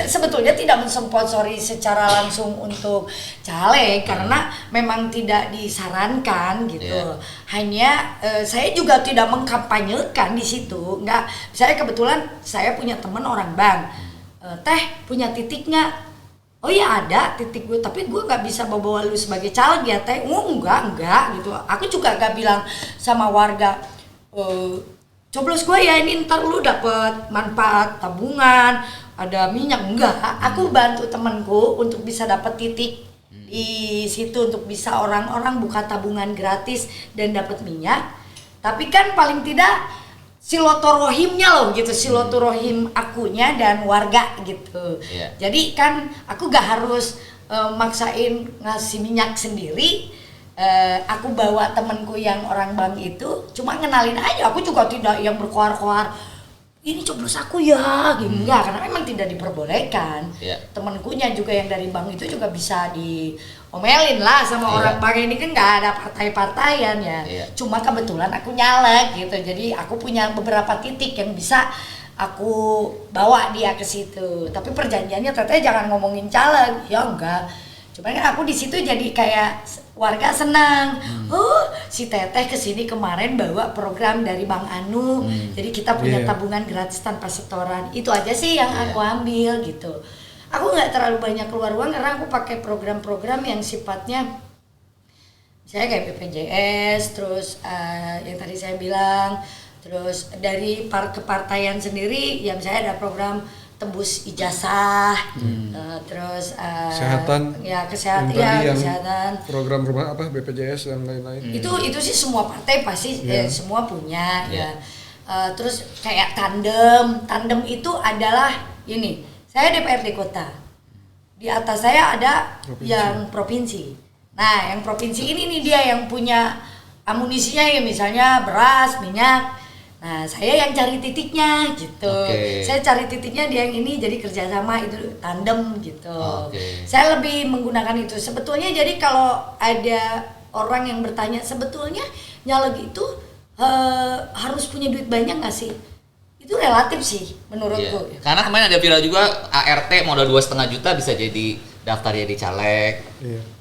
[SPEAKER 3] Sebetulnya tidak mensponsori secara langsung untuk caleg karena memang tidak disarankan gitu. Hanya saya juga tidak mengkampanyekan di situ. Enggak. Saya kebetulan saya punya teman orang bank. Teh punya titiknya. Oh ya ada titik gue, tapi gue nggak bisa bawa lu sebagai caleg ya teh. Enggak gitu. Aku juga nggak bilang sama warga, coblos gue ya ini ntar lu dapet manfaat tabungan, ada minyak. Enggak, aku bantu temenku untuk bisa dapat titik di situ untuk bisa orang-orang buka tabungan gratis dan dapat minyak. Tapi kan paling tidak silaturahimnya loh gitu, silaturahim akunya dan warga gitu. Jadi kan aku gak harus maksain ngasih minyak sendiri. Aku bawa temenku yang orang bank itu cuma ngenalin aja, aku juga tidak yang berkoar-koar ini coblos aku ya gitu. Enggak, karena memang tidak diperbolehkan. Temenkunya juga yang dari bank itu juga bisa diomelin lah sama orang bank ini, kan nggak ada partai-partaian ya. Cuma kebetulan aku nyalek gitu, jadi aku punya beberapa titik yang bisa aku bawa dia ke situ. Tapi perjanjiannya teteh jangan ngomongin caleg, ya enggak. Cuman kan aku di situ jadi kayak warga senang. Si Teteh kesini kemarin bawa program dari Bang Anu. Jadi kita punya tabungan gratis tanpa setoran. Itu aja sih yang aku ambil gitu. Aku nggak terlalu banyak keluar uang karena aku pakai program-program yang sifatnya misalnya kayak BPJS, terus yang tadi saya bilang, terus dari kepartaian sendiri, ya misalnya ada program tembus ijazah, terus
[SPEAKER 1] kesehatan,
[SPEAKER 3] kesehatan,
[SPEAKER 1] program rumah apa BPJS dan lain-lain.
[SPEAKER 3] Itu sih semua partai pasti semua punya ya. Terus kayak tandem itu adalah ini, saya DPRD kota, di atas saya ada yang provinsi. Nah yang provinsi ini nih dia yang punya amunisinya ya, misalnya beras, minyak. Nah, saya yang cari titiknya gitu. Saya cari titiknya dia yang ini, jadi kerjasama itu tandem gitu. Saya lebih menggunakan itu. Sebetulnya jadi kalau ada orang yang bertanya sebetulnya nyaleg itu harus punya duit banyak nggak sih? Itu relatif sih menurutku.
[SPEAKER 2] Karena kemarin ada viral juga ART modal 2,5 juta bisa jadi daftar jadi caleg,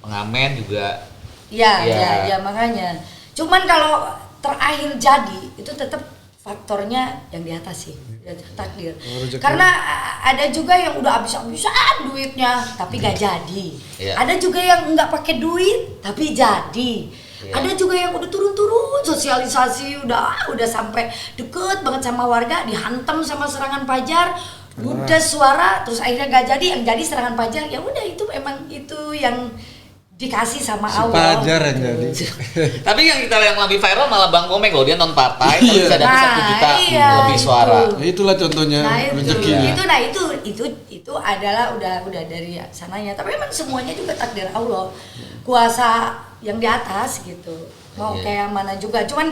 [SPEAKER 2] pengamen juga.
[SPEAKER 3] Iya, makanya. Cuman kalau terakhir jadi itu tetap faktornya yang di atas sih, takdir. Karena ada juga yang udah habis-habisan duitnya tapi gak jadi. Ada juga yang nggak pakai duit tapi jadi. Ada juga yang udah turun-turun sosialisasi udah sampai deket banget sama warga, dihantam sama serangan pajar, ludes suara, terus akhirnya gak jadi. Yang jadi serangan pajar, ya udah itu emang itu yang dikasih sama Allah.
[SPEAKER 1] Pajar yang jadi.
[SPEAKER 2] Tapi yang kita lihat yang lebih viral malah Bang Komeng loh, dia non partai tapi bisa dapat 1 juta lebih suara.
[SPEAKER 1] Itulah contohnya rezekinya.
[SPEAKER 3] Itu adalah udah dari sananya. Tapi memang semuanya juga takdir Allah, kuasa yang di atas gitu. Mau kayak mana juga. Cuman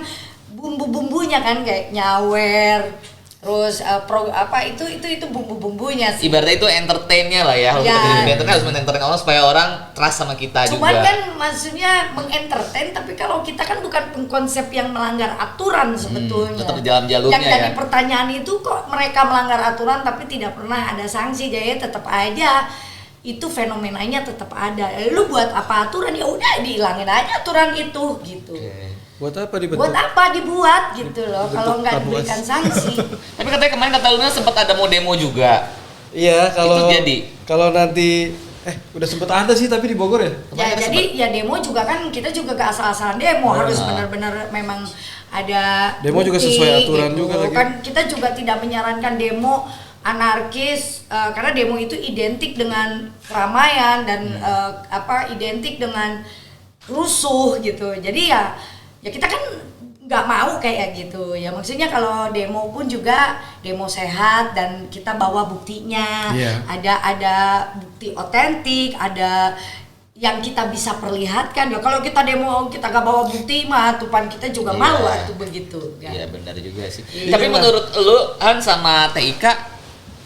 [SPEAKER 3] bumbu-bumbunya kan kayak nyawer. Terus itu bumbu-bumbunya sih.
[SPEAKER 2] Ibaratnya itu entertainnya lah ya. Kalau kita jadi harus menentertain orang supaya orang trust sama kita juga.
[SPEAKER 3] Cuman kan maksudnya mengentertain, tapi kalau kita kan bukan pengkonsep yang melanggar aturan sebetulnya.
[SPEAKER 2] Tetap di dalam jalurnya.
[SPEAKER 3] Yang tadi pertanyaan itu kok mereka melanggar aturan tapi tidak pernah ada sanksi, jadi tetap aja itu fenomenanya tetap ada. Lu buat apa aturan, ya udah dihilangin aja aturan itu gitu.
[SPEAKER 1] Buat apa dibentuk?
[SPEAKER 3] Buat apa dibuat gitu loh kalau nggak diberikan sanksi.
[SPEAKER 2] Tapi katanya kemarin kata Luna sempat ada mau demo juga.
[SPEAKER 1] Iya, kalau nanti udah sempet ada sih tapi di Bogor ya.
[SPEAKER 3] Ya jadi ya demo juga kan kita juga gak asal-asalan demo, harus benar-benar memang ada
[SPEAKER 1] demo
[SPEAKER 3] bukti,
[SPEAKER 1] juga sesuai aturan
[SPEAKER 3] gitu.
[SPEAKER 1] juga lagi.
[SPEAKER 3] Kan kita juga tidak menyarankan demo anarkis karena demo itu identik dengan keramaian dan identik dengan rusuh gitu. Jadi ya kita kan nggak mau kayak gitu ya, maksudnya kalau demo pun juga demo sehat dan kita bawa buktinya, ada bukti otentik, ada yang kita bisa perlihatkan ya. Kalau kita demo kita nggak bawa bukti mah tupan kita juga malu atau begitu kan? Iya
[SPEAKER 2] benar juga sih. Tapi menurut lu Han sama TIK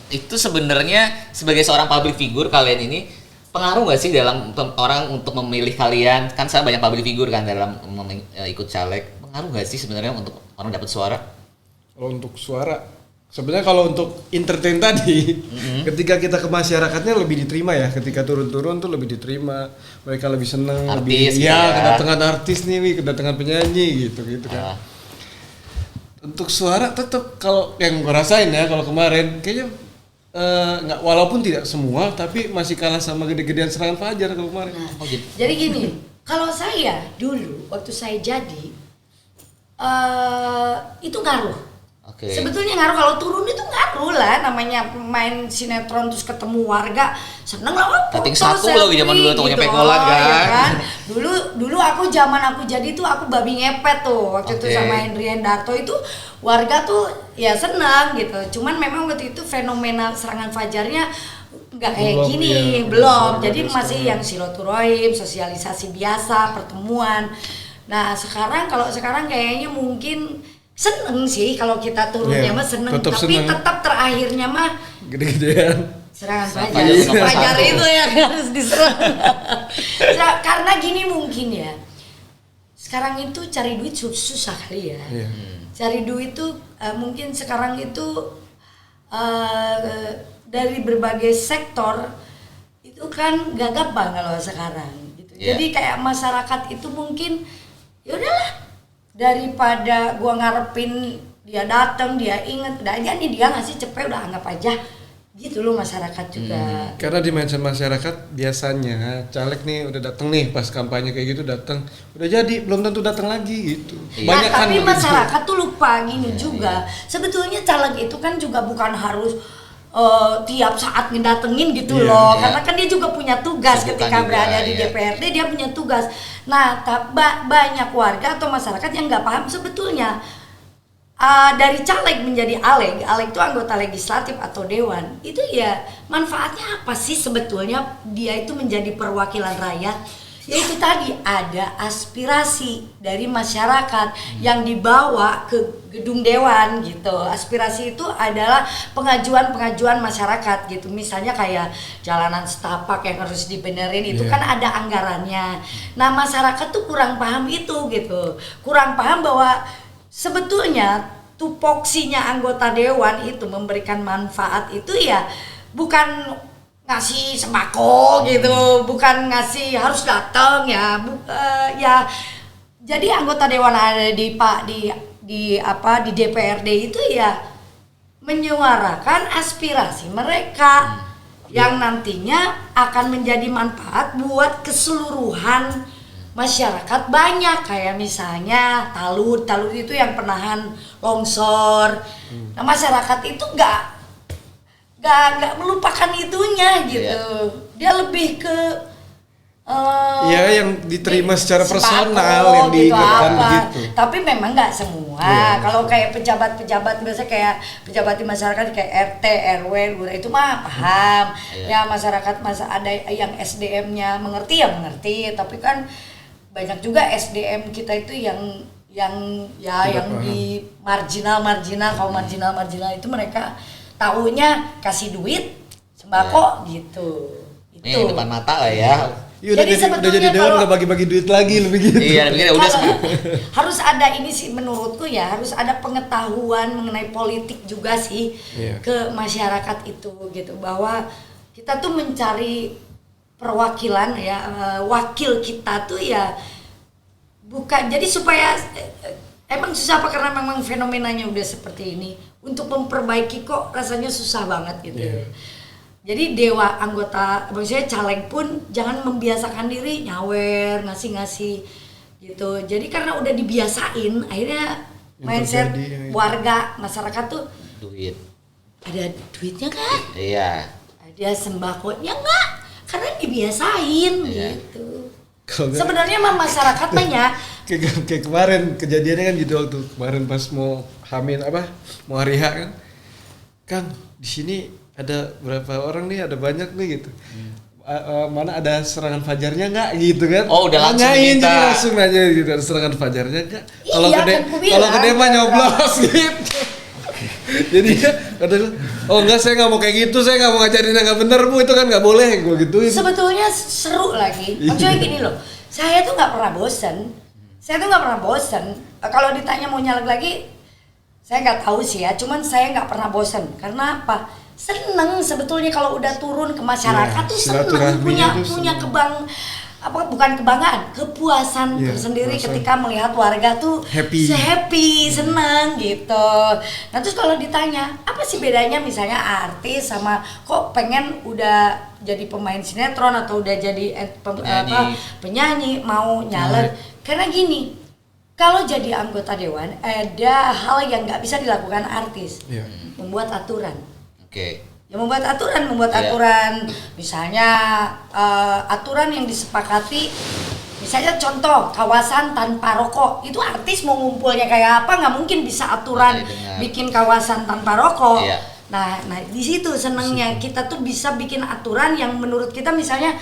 [SPEAKER 2] itu sebenarnya sebagai seorang public figure kalian ini pengaruh nggak sih dalam orang untuk memilih kalian? Kan saya banyak public figure kan dalam ikut caleg. Pengaruh nggak sih sebenarnya untuk orang dapat suara?
[SPEAKER 1] Kalau untuk suara, sebenarnya kalau untuk entertain tadi, ketika kita ke masyarakatnya lebih diterima ya. Ketika turun-turun tuh lebih diterima, mereka lebih seneng, kedatangan artis nih, kedatangan penyanyi gitu kan. Untuk suara tetap kalau yang gue rasain ya, kalau kemarin kayaknya nggak, walaupun tidak semua tapi masih kalah sama gede-gedean serangan fajar kalau kemarin.
[SPEAKER 3] Jadi gini, kalau saya dulu waktu saya jadi itu ngaruh. Sebetulnya ngaruh, kalau turun itu ngaruh lah, namanya main sinetron terus ketemu warga seneng lah.
[SPEAKER 2] Rating 1 loh zaman dulu tuh nyampe ngolan kan.
[SPEAKER 3] Ya kan? Dulu aku zaman aku jadi tuh aku babi ngepet tuh waktu itu sama Henry Hendarto itu warga tuh ya senang gitu. Cuman memang waktu itu fenomena serangan fajarnya nggak kayak gini, belum. Jadi masih yang silaturahim, sosialisasi biasa, pertemuan. Nah kalau sekarang kayaknya mungkin seneng sih kalau kita turunnya mah seneng, tapi tetap terakhirnya mah
[SPEAKER 1] gede-gedean
[SPEAKER 3] serangan fajar itu yang harus diserang. Karena gini mungkin ya, sekarang itu cari duit susah kali ya. Cari duit tuh mungkin sekarang itu dari berbagai sektor itu itu kan gak gampang kalau sekarang gitu. Jadi kayak masyarakat itu mungkin ya udahlah, daripada gua ngarepin dia datang, dia inget, udah aja nih dia ngasih cepet, udah anggap aja gitu loh masyarakat juga.
[SPEAKER 1] Karena di mindset masyarakat biasanya caleg nih udah datang nih pas kampanye kayak gitu datang, udah jadi belum tentu datang lagi gitu.
[SPEAKER 3] Banyak tapi kan masyarakat tuh lupa gini juga. Sebetulnya caleg itu kan juga bukan harus tiap saat ngedatengin gitu loh. Karena kan dia juga punya tugas ketika berada di DPRD, dia punya tugas. Nah, banyak warga atau masyarakat yang nggak paham sebetulnya. Dari caleg menjadi aleg itu anggota legislatif atau dewan, itu ya manfaatnya apa sih sebetulnya? Dia itu menjadi perwakilan rakyat, yaitu tadi ada aspirasi dari masyarakat yang dibawa ke gedung dewan gitu. Aspirasi itu adalah pengajuan masyarakat gitu. Misalnya kayak jalanan setapak yang harus dibenerin itu kan ada anggarannya. Nah, masyarakat tuh kurang paham itu gitu. Kurang paham bahwa sebetulnya tupoksinya anggota dewan itu memberikan manfaat itu ya bukan ngasih sembako gitu, bukan ngasih harus datang ya, ya. Jadi anggota dewan ada di DPRD itu ya menyuarakan aspirasi mereka yang nantinya akan menjadi manfaat buat keseluruhan masyarakat banyak, kayak misalnya talud itu yang penahan longsor. Nah, masyarakat itu nggak melupakan itunya gitu. Dia lebih ke
[SPEAKER 1] yang diterima secara personal yang
[SPEAKER 3] gitu
[SPEAKER 1] diingatkan begitu.
[SPEAKER 3] Tapi memang nggak semua. Kalau kayak pejabat-pejabat biasa kayak pejabat di masyarakat kayak RT, RW, lurah itu mah paham. Ya masyarakat ada yang SDM-nya mengerti ya mengerti, tapi kan banyak juga SDM kita itu yang di marginal kaum marginal itu mereka taunya kasih duit sembako gitu.
[SPEAKER 2] Ini depan mata lah ya.
[SPEAKER 1] Udah jadi dewan nggak bagi-bagi duit lagi lebih gitu.
[SPEAKER 2] Iya, udah
[SPEAKER 3] harus ada ini sih menurutku ya, harus ada pengetahuan mengenai politik juga sih ke masyarakat itu gitu, bahwa kita tuh mencari perwakilan ya, wakil kita tuh ya bukan jadi supaya emang susah apa karena memang fenomenanya udah seperti ini, untuk memperbaiki kok rasanya susah banget gitu. Jadi maksudnya caleg pun jangan membiasakan diri nyawer ngasih gitu. Jadi karena udah dibiasain akhirnya mindset warga masyarakat tuh
[SPEAKER 2] duit,
[SPEAKER 3] ada duitnya kan?
[SPEAKER 2] Iya.
[SPEAKER 3] Ada sembakonya enggak? Karena dibiasain gitu. Sebenarnya mah masyarakat banyak.
[SPEAKER 1] Kayak kemarin kejadiannya kan gitu, waktu kemarin pas mau mau hari H kan, Kang di sini ada berapa orang nih, ada banyak nih gitu. Mana ada serangan fajarnya nggak gitu kan?
[SPEAKER 2] Oh udah langsung
[SPEAKER 1] nanya gitu, ada serangan fajarnya nggak? Kalau gede mah nyoblos gitu. Jadi kata oh enggak, saya nggak mau kayak gitu, saya nggak mau ngajarin yang nggak bener Bu, itu kan nggak boleh gue gituin.
[SPEAKER 3] Sebetulnya seru lagi, maksudnya gini loh, saya tuh nggak pernah bosen. Kalau ditanya mau nyalek lagi, saya nggak tahu sih ya, cuman saya nggak pernah bosen. Karena apa? Seneng sebetulnya kalau udah turun ke masyarakat tuh seneng, punya bukan kebanggaan, kepuasan tersendiri ketika melihat warga tuh happy, seneng gitu. Nah terus kalau ditanya apa sih bedanya misalnya artis sama kok pengen udah jadi pemain sinetron atau udah jadi penyanyi mau nyalek? Karena gini, kalau jadi anggota dewan ada hal yang nggak bisa dilakukan artis, membuat aturan. Ya membuat aturan, misalnya aturan yang disepakati, misalnya contoh kawasan tanpa rokok, itu artis mau ngumpulnya kayak apa nggak mungkin bisa aturan bikin kawasan tanpa rokok. Nah di situ senengnya kita tuh bisa bikin aturan yang menurut kita, misalnya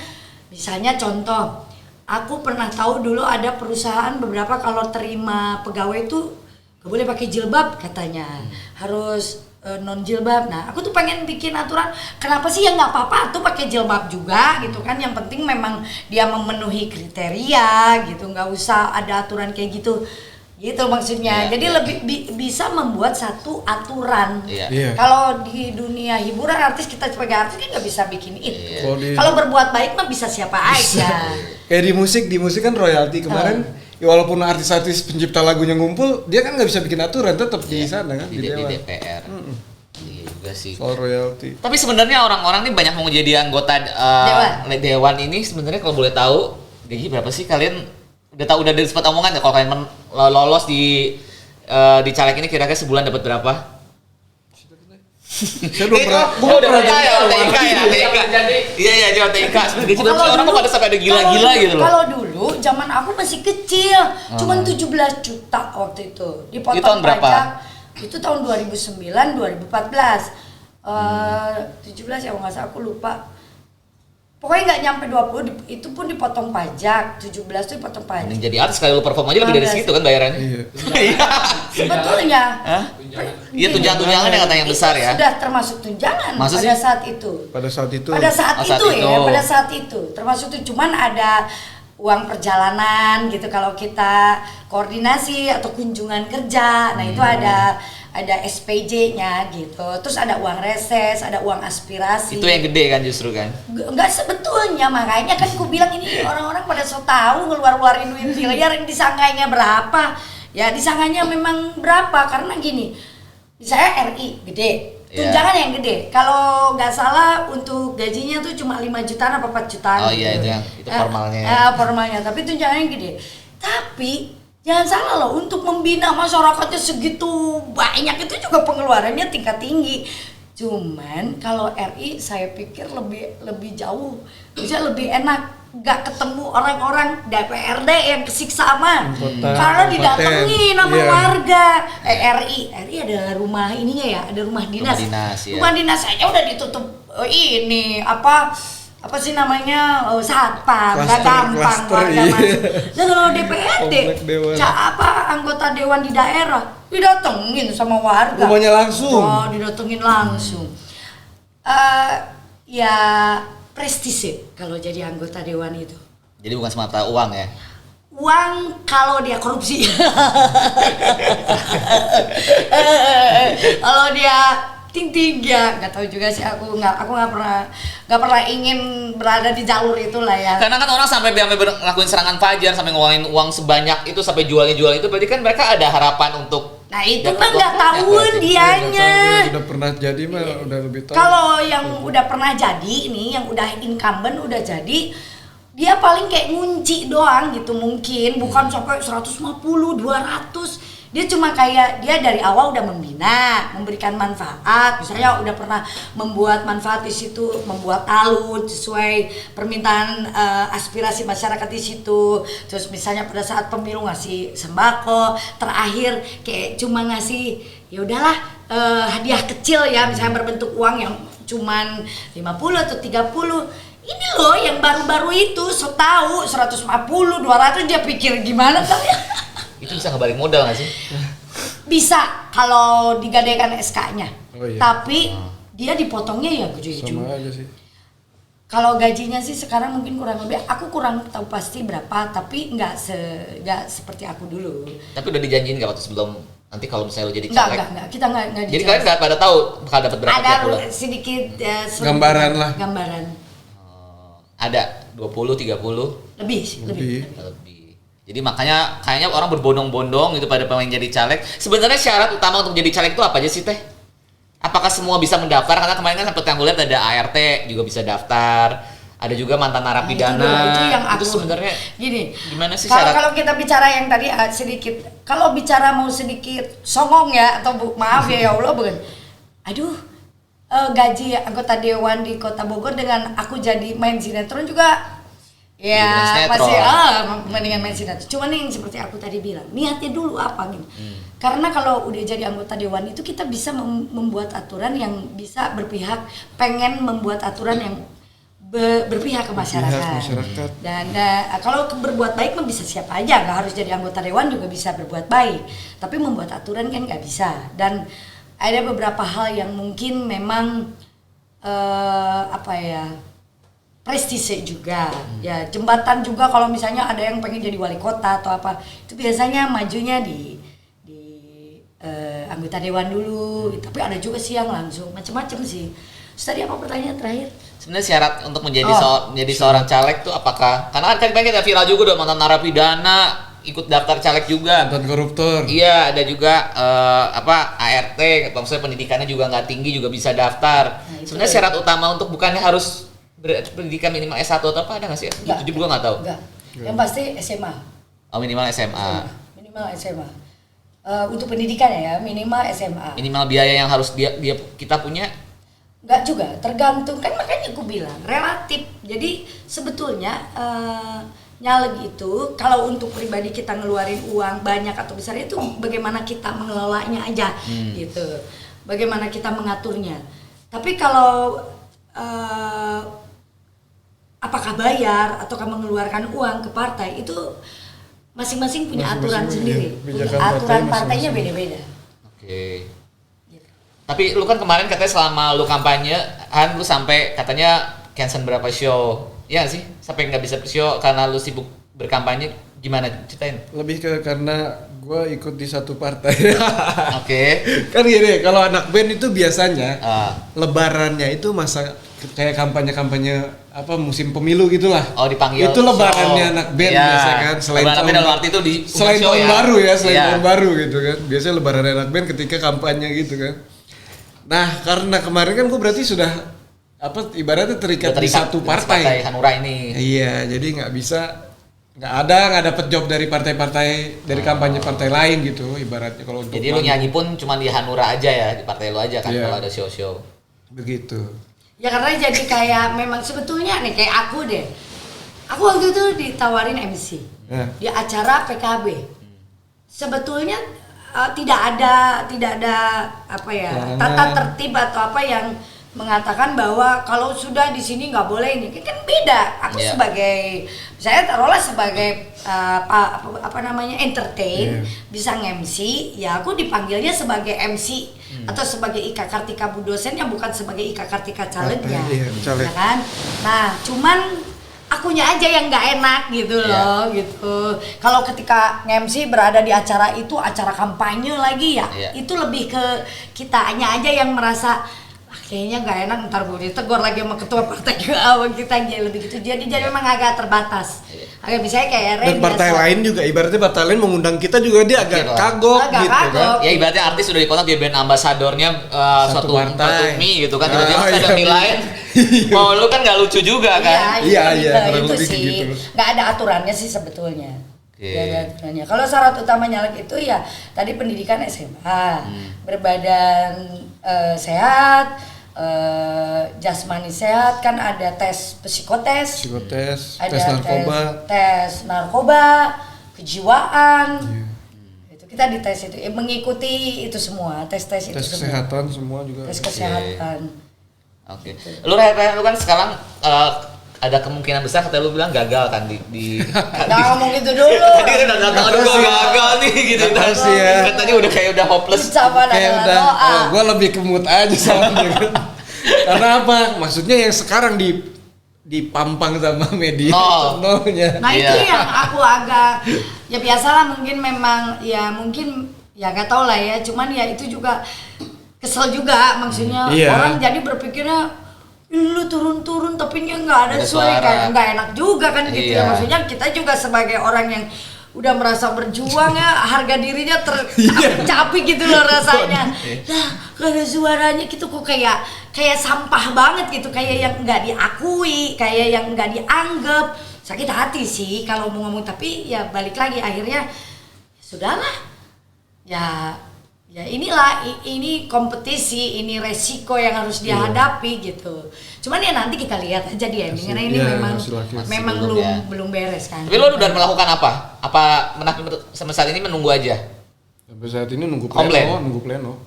[SPEAKER 3] contoh, aku pernah tahu dulu ada perusahaan beberapa kalau terima pegawai tuh gak boleh pakai jilbab katanya, harus non jilbab. Nah aku tuh pengen bikin aturan, kenapa sih ya nggak apa-apa tuh pakai jilbab juga gitu kan, yang penting memang dia memenuhi kriteria gitu, nggak usah ada aturan kayak gitu. Gitu maksudnya.
[SPEAKER 2] Iya,
[SPEAKER 3] Jadi
[SPEAKER 2] iya.
[SPEAKER 3] lebih bisa membuat satu aturan.
[SPEAKER 2] Iya.
[SPEAKER 1] Iya.
[SPEAKER 3] Kalau di dunia hiburan artis, kita sebagai artis kan nggak bisa bikin itu.
[SPEAKER 2] Iya.
[SPEAKER 3] Kalau berbuat baik mah bisa siapa aja.
[SPEAKER 1] Kayak di musik kan royalti kemarin. Ya walaupun artis-artis pencipta lagunya ngumpul, dia kan nggak bisa bikin aturan, tetap di sana kan
[SPEAKER 2] di
[SPEAKER 1] di Dewan.
[SPEAKER 2] DPR. Iya juga sih.
[SPEAKER 1] Soal royalti.
[SPEAKER 2] Tapi sebenarnya orang-orang nih banyak mau jadi anggota dewan ini sebenarnya kalau boleh tahu gaji berapa sih kalian? Udah tahu, udah dari sempat omongan ya kalau kalian lolos di caleg ini kira-kira sebulan dapat berapa?
[SPEAKER 1] Saya belum pernah.
[SPEAKER 2] Gua udah TIK ya, TIK. Iya, jawab TIK. Sebenarnya gaji berapa sih? Orang kok pada sampai ada gila-gila gitu loh.
[SPEAKER 3] Kalau dulu zaman aku masih kecil, cuman 17 juta waktu itu. Dipotong
[SPEAKER 2] Itu tahun berapa?
[SPEAKER 3] pajak. Itu tahun 2009, 2014. 17 ya kalau nggak salah, aku lupa. Pokoknya nggak nyampe 20, itu pun dipotong pajak. 17 tuh dipotong pajak.
[SPEAKER 2] Mending jadi artis kali lu perform aja lebih dari segitu kan bayarannya.
[SPEAKER 1] Iya.
[SPEAKER 2] Iya.
[SPEAKER 3] Sebetulnya.
[SPEAKER 2] Hah? Iya, tunjangan yang katanya yang besar ya.
[SPEAKER 3] Sudah termasuk tunjangan
[SPEAKER 2] Masa
[SPEAKER 3] pada
[SPEAKER 2] sih?
[SPEAKER 3] saat itu.
[SPEAKER 1] Pada saat itu.
[SPEAKER 3] Pada saat
[SPEAKER 2] Oh, saat
[SPEAKER 3] itu
[SPEAKER 2] itu.
[SPEAKER 3] ya, pada saat itu termasuk itu, cuman ada uang perjalanan gitu kalau kita koordinasi atau kunjungan kerja. Nah, itu ada SPJ-nya gitu. Terus ada uang reses, ada uang aspirasi.
[SPEAKER 2] Itu yang gede kan justru kan.
[SPEAKER 3] Enggak sebetulnya, makanya kan ku bilang ini orang-orang pada so tahu ngeluarin duit miliar, yang disangkanya berapa. Ya disangkanya memang berapa karena gini. Misalnya RI gede, tunjangan yang gede. Kalau nggak salah untuk gajinya tuh cuma 5 jutaan apa 4 jutaan.
[SPEAKER 2] Oh iya, itu formalnya.
[SPEAKER 3] Formalnya, tapi tunjangannya gede. Tapi jangan salah loh, untuk membina masyarakatnya segitu banyak itu juga pengeluarannya tingkat tinggi. Cuman kalau RI saya pikir lebih jauh, bisa lebih enak, nggak ketemu orang-orang DPRD yang kesiksa mah. Karena didatengin sama warga. RI ada rumah ininya ya, ada rumah dinas. Rumah dinas aja udah ditutup ini apa sih namanya, satpam, nggak gampang warga masuk. Nah kalau DPRD, anggota dewan di daerah didatengin sama warga.
[SPEAKER 1] Rumahnya langsung.
[SPEAKER 3] Oh, didatengin langsung. Ya prestise kalau jadi anggota dewan itu.
[SPEAKER 2] Jadi bukan semata uang ya.
[SPEAKER 3] Uang kalau dia korupsi. Kalau dia ting ya nggak tahu juga sih, aku nggak pernah ingin berada di jalur itulah ya.
[SPEAKER 2] Karena kan orang sampai ngelakuin serangan fajar, sampai ngeluarin uang sebanyak itu, sampai jual itu berarti kan mereka ada harapan untuk.
[SPEAKER 3] Nah itu mah nggak tahu dianya.
[SPEAKER 1] Udah pernah jadi mah udah lebih tahu.
[SPEAKER 3] Kalau yang udah pernah jadi nih, yang udah incumbent udah jadi, dia paling kayak ngunci doang gitu mungkin, bukan sampai 150, 200. Dia cuma kayak dia dari awal udah membina, memberikan manfaat. Misalnya udah pernah membuat manfaat di situ, membuat alun sesuai permintaan aspirasi masyarakat di situ. Terus misalnya pada saat pemilu ngasih sembako, terakhir kayak cuma ngasih ya udahlah hadiah kecil ya, misalnya berbentuk uang yang cuman 50 atau 30. Ini loh yang baru-baru itu, so tahu 150, 200 dia pikir gimana kali ya.
[SPEAKER 2] Itu bisa ngebalik modal nggak sih?
[SPEAKER 3] Bisa kalau digadaikan SK-nya.
[SPEAKER 1] Oh, iya.
[SPEAKER 3] Tapi dia dipotongnya ya gede
[SPEAKER 1] Sama
[SPEAKER 3] juga.
[SPEAKER 1] aja sih.
[SPEAKER 3] Kalau gajinya sih sekarang mungkin kurang lebih, aku kurang tahu pasti berapa, tapi nggak seperti aku dulu.
[SPEAKER 2] Tapi udah dijanjiin nggak waktu sebelum nanti kalau misalnya lo jadi
[SPEAKER 3] Enggak,
[SPEAKER 2] caleg?
[SPEAKER 3] kita nggak
[SPEAKER 2] Jadi kalian nggak pada tahu bakal dapat berapa tiap bulan?
[SPEAKER 3] ada sedikit
[SPEAKER 1] Gambaran lah.
[SPEAKER 3] Gambaran.
[SPEAKER 2] Ada 20, 30
[SPEAKER 3] Lebih sih, lebih.
[SPEAKER 2] lebih. Jadi makanya kayaknya orang berbondong-bondong gitu pada pengen jadi caleg. Sebenarnya syarat utama untuk jadi caleg itu apa aja sih Teh? Apakah semua bisa mendaftar? Karena kemarin kan seperti yang gue lihat ada ART juga bisa daftar. Ada juga mantan narapidana.
[SPEAKER 3] Itu yang
[SPEAKER 2] itu
[SPEAKER 3] aku
[SPEAKER 2] sebenarnya
[SPEAKER 3] gini.
[SPEAKER 2] gimana sih
[SPEAKER 3] Kalau
[SPEAKER 2] syarat?
[SPEAKER 3] kalau kita bicara yang tadi sedikit, kalau bicara mau sedikit songong ya atau maaf ya Allah bukan. Aduh, gaji anggota dewan di Kota Bogor dengan aku jadi main sinetron juga ya masih mendingan main sinetron. Cuman yang seperti aku tadi bilang, niatnya dulu apa gitu. Karena kalau udah jadi anggota dewan itu kita bisa membuat aturan yang bisa berpihak, pengen membuat aturan yang berpihak ke masyarakat. Dan kalau berbuat baik mah bisa siapa aja, nggak harus jadi anggota dewan juga bisa berbuat baik. Tapi membuat aturan kan nggak bisa. Dan ada beberapa hal yang mungkin memang prestise juga. Ya jembatan juga kalau misalnya ada yang pengen jadi wali kota atau apa, itu biasanya majunya di anggota dewan dulu. Tapi ada juga sih yang langsung, macam-macam sih. Terus tadi apa pertanyaan terakhir?
[SPEAKER 2] Sebenarnya syarat untuk menjadi seorang caleg tuh apakah? Karena kan kita viral juga udah mantan narapidana ikut daftar caleg juga.
[SPEAKER 1] Mantan koruptor.
[SPEAKER 2] Iya, ada juga ART, maksudnya pendidikannya juga nggak tinggi juga bisa daftar.
[SPEAKER 3] Nah,
[SPEAKER 2] sebenarnya syarat utama untuk bukannya harus pendidikan minimal S1 atau apa ada nggak sih? Itu juga nggak tahu.
[SPEAKER 3] Enggak. Yang pasti SMA.
[SPEAKER 2] Oh, minimal SMA.
[SPEAKER 3] Minimal SMA. Untuk pendidikan ya, minimal SMA.
[SPEAKER 2] Minimal biaya yang harus kita punya.
[SPEAKER 3] Enggak juga, tergantung, kan makanya aku bilang relatif. Jadi sebetulnya nyaleg itu kalau untuk pribadi kita ngeluarin uang banyak atau besar itu bagaimana kita mengelolanya aja gitu. Bagaimana kita mengaturnya. Tapi kalau apakah bayar ataukah mengeluarkan uang ke partai itu masing-masing punya aturan sendiri. Aturan partainya beda-beda.
[SPEAKER 2] Oke. Tapi lu kan kemarin katanya selama lu kampanye, lu sampai katanya cancel berapa show. Iya gak sih? Sampai nggak bisa show karena lu sibuk berkampanye. Gimana? Ceritain.
[SPEAKER 1] Lebih ke karena gue ikut di satu partai.
[SPEAKER 2] Oke.
[SPEAKER 1] Kan gini, kalau anak band itu biasanya lebarannya itu masa kayak kampanye musim pemilu gitulah.
[SPEAKER 2] Oh, dipanggil.
[SPEAKER 1] Itu lebarannya anak band biasa kan,
[SPEAKER 2] selain tahun arti itu
[SPEAKER 1] selain tahun baru ya, tahun baru gitu kan. Biasanya lebaran anak band ketika kampanye gitu kan. Nah, karena kemarin kan gue berarti sudah ibaratnya terikat di satu partai
[SPEAKER 2] Hanura ini.
[SPEAKER 1] Iya, jadi nggak dapet job dari partai-partai dari kampanye partai lain gitu ibaratnya kalau untuk.
[SPEAKER 2] Jadi lu nyanyi pun cuma di Hanura aja ya, di partai lu aja kan kalau ada show-show.
[SPEAKER 1] Begitu.
[SPEAKER 3] Ya karena jadi kayak memang sebetulnya nih kayak aku deh. Aku waktu itu ditawarin MC di acara PKB. Sebetulnya tidak ada tata tertib atau apa yang mengatakan bahwa kalau sudah di sini nggak boleh ini. Kan beda. Aku sebagai saya taruhlah sebagai entertain, bisa nge-MC, ya aku dipanggilnya sebagai MC atau sebagai Ika Kartika Budosennya, bukan sebagai Ika Kartika calegnya, ya kan? Nah, cuman akunya aja yang nggak enak gitu loh, gitu. Kalau ketika nge-MC berada di acara itu, acara kampanye lagi ya, itu lebih ke kitanya aja yang merasa kayaknya nggak enak, ntar gue ditegur lagi sama ketua partai juga kita jadi lebih gitu. Jadi memang agak terbatas. Agak misalnya kayak
[SPEAKER 1] dan partai lain juga ibaratnya partai lain mengundang kita juga dia agak kagok gitu kan.
[SPEAKER 2] Ya ibaratnya artis sudah dikontak dia brand ambasadornya suatu mie gitu kan, tiba-tiba ada mie lain. Mau lu kan nggak lucu juga kan?
[SPEAKER 1] Iya
[SPEAKER 3] itu sih nggak ada aturannya sih sebetulnya. Kalau syarat utama nyalek itu ya tadi pendidikan SMA, berbadan sehat, jasmani sehat, kan ada tes psikotes, ada tes narkoba, kejiwaan, itu kita dites itu, mengikuti itu semua, tes itu
[SPEAKER 1] kesehatan semua juga,
[SPEAKER 3] tes kesehatan.
[SPEAKER 2] Oke. Lu kan sekarang ada kemungkinan besar kata lu bilang gagal kan di
[SPEAKER 3] ngomong gitu dulu.
[SPEAKER 2] Tadi kan udah aduh gua gagal nih gitu
[SPEAKER 1] sih ya.
[SPEAKER 2] Katanya udah hopeless.
[SPEAKER 1] Kayak udah gua lebih kemut aja soalnya. Karena apa? Maksudnya yang sekarang dipampang sama media nolnya.
[SPEAKER 3] Nah itu yang aku agak ya biasalah, mungkin memang ya mungkin ya nggak tahu lah ya, cuman ya itu juga kesel juga maksudnya. Orang jadi berpikirnya lu turun tapi nggak ada suara, kayak nggak enak juga kan gitu ya. Maksudnya kita juga sebagai orang yang udah merasa berjuang ya, harga dirinya tercapai gitu loh rasanya. Lah gak ada suaranya gitu, kok kayak sampah banget gitu, kayak yang nggak diakui, kayak yang nggak dianggap. Sakit hati sih kalau mau ngomong, tapi ya balik lagi akhirnya sudahlah ya ini kompetisi, ini resiko yang harus dihadapi gitu. Cuman ya nanti kita lihat aja di ending, karena ini memang belum beres kan.
[SPEAKER 2] Tapi lo udah melakukan apa? Apa sampai saat ini menunggu aja?
[SPEAKER 1] Sampai saat ini nunggu pleno.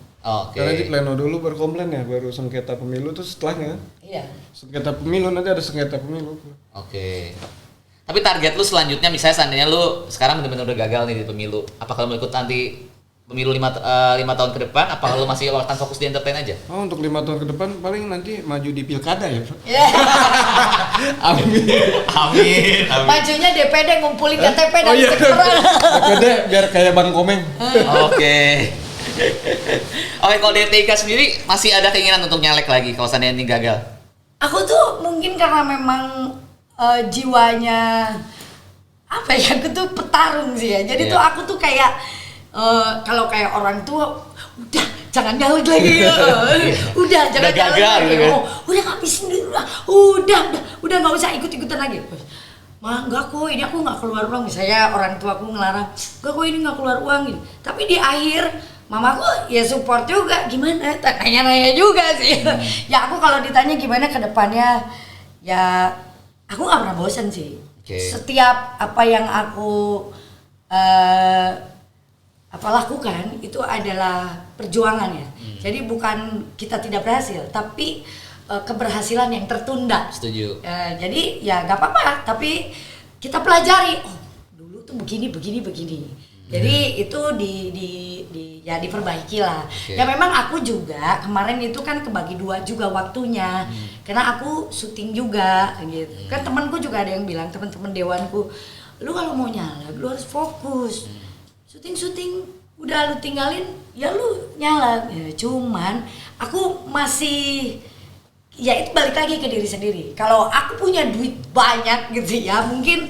[SPEAKER 1] Karena di pleno dulu baru komplain ya, baru sengketa pemilu tuh setelahnya.
[SPEAKER 3] Iya.
[SPEAKER 1] Sengketa pemilu, nanti ada sengketa pemilu.
[SPEAKER 2] Oke. Tapi target lu selanjutnya misalnya seandainya lu sekarang benar-benar udah gagal nih di pemilu, apakah lu mau ikut nanti pemilu 5 tahun ke depan, apa lu masih akan fokus di entertain aja?
[SPEAKER 1] Oh, untuk 5 tahun ke depan paling nanti maju di pilkada ya, Bro.
[SPEAKER 3] Ya.
[SPEAKER 1] Amin.
[SPEAKER 2] Amin.
[SPEAKER 3] Majunya DPD ngumpulin KTP dan
[SPEAKER 1] Oh iya.
[SPEAKER 3] sekarang.
[SPEAKER 1] DPD biar kayak Bang Komeng.
[SPEAKER 2] Oke. Oke, kalau dari TIK sendiri masih ada keinginan untuk nyalek lagi kalau seandainya ini gagal?
[SPEAKER 3] Aku tuh mungkin karena memang jiwanya apa ya, aku tuh petarung sih ya. Jadi
[SPEAKER 2] Iya.
[SPEAKER 3] tuh aku tuh kayak kalau kayak orang tua udah jangan nyalek lagi ya. Udah jangan
[SPEAKER 2] Udah
[SPEAKER 3] nyalek
[SPEAKER 2] gagal
[SPEAKER 3] lagi.
[SPEAKER 2] gitu kan.
[SPEAKER 3] Udah ngabisin dulu lah. Udah nggak usah ikut-ikutan lagi. Ma, enggak kok, ini aku nggak keluar uang. Misalnya orang tua aku ngelarang, enggak kok ini nggak keluar uang gitu. Tapi di akhir mamaku ya support juga, gimana? Nanya-nanya juga sih. Ya aku kalau ditanya gimana ke depannya, ya aku nggak pernah bosan sih.
[SPEAKER 2] Oke.
[SPEAKER 3] Setiap apa yang aku lakukan itu adalah perjuangan ya. Jadi bukan kita tidak berhasil, tapi keberhasilan yang tertunda.
[SPEAKER 2] Setuju.
[SPEAKER 3] Jadi ya nggak apa-apa, tapi kita pelajari. Oh, dulu tuh begini. Jadi itu ya diperbaiki lah.
[SPEAKER 2] Oke.
[SPEAKER 3] Ya memang aku juga kemarin itu kan kebagi dua juga waktunya, karena aku syuting juga gitu. Kan temanku juga ada yang bilang, teman-teman dewanku, lu kalau mau nyala, lu harus fokus. Syuting udah lu tinggalin, ya lu nyala. Ya, cuman aku masih, ya itu balik lagi ke diri sendiri. Kalau aku punya duit banyak gitu ya, mungkin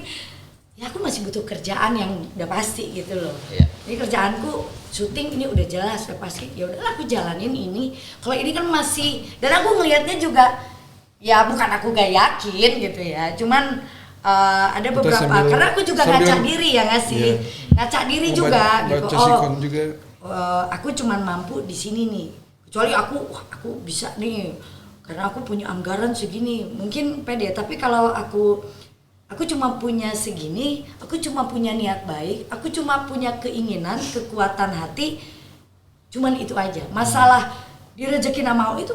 [SPEAKER 3] ya aku masih butuh kerjaan yang udah pasti gitu loh.
[SPEAKER 2] Iya.
[SPEAKER 3] Ini kerjaanku syuting ini udah jelas, udah pasti. Ya udahlah aku jalanin ini. Kalau ini kan masih, dan aku ngelihatnya juga ya bukan aku gak yakin gitu ya. Cuman ada
[SPEAKER 1] Kita
[SPEAKER 3] beberapa,
[SPEAKER 1] sambil-
[SPEAKER 3] karena aku juga
[SPEAKER 1] sambil-
[SPEAKER 3] ngaca diri ya nggak sih,
[SPEAKER 1] Iya.
[SPEAKER 3] ngaca diri juga gitu.
[SPEAKER 1] Baca sikon juga.
[SPEAKER 3] Aku cuman mampu di sini nih. Kecuali aku bisa nih, karena aku punya anggaran segini. Mungkin pede, tapi kalau aku cuma punya segini, aku cuma punya niat baik, aku cuma punya keinginan, kekuatan hati, cuman itu aja. Masalah direzekin sama Allah itu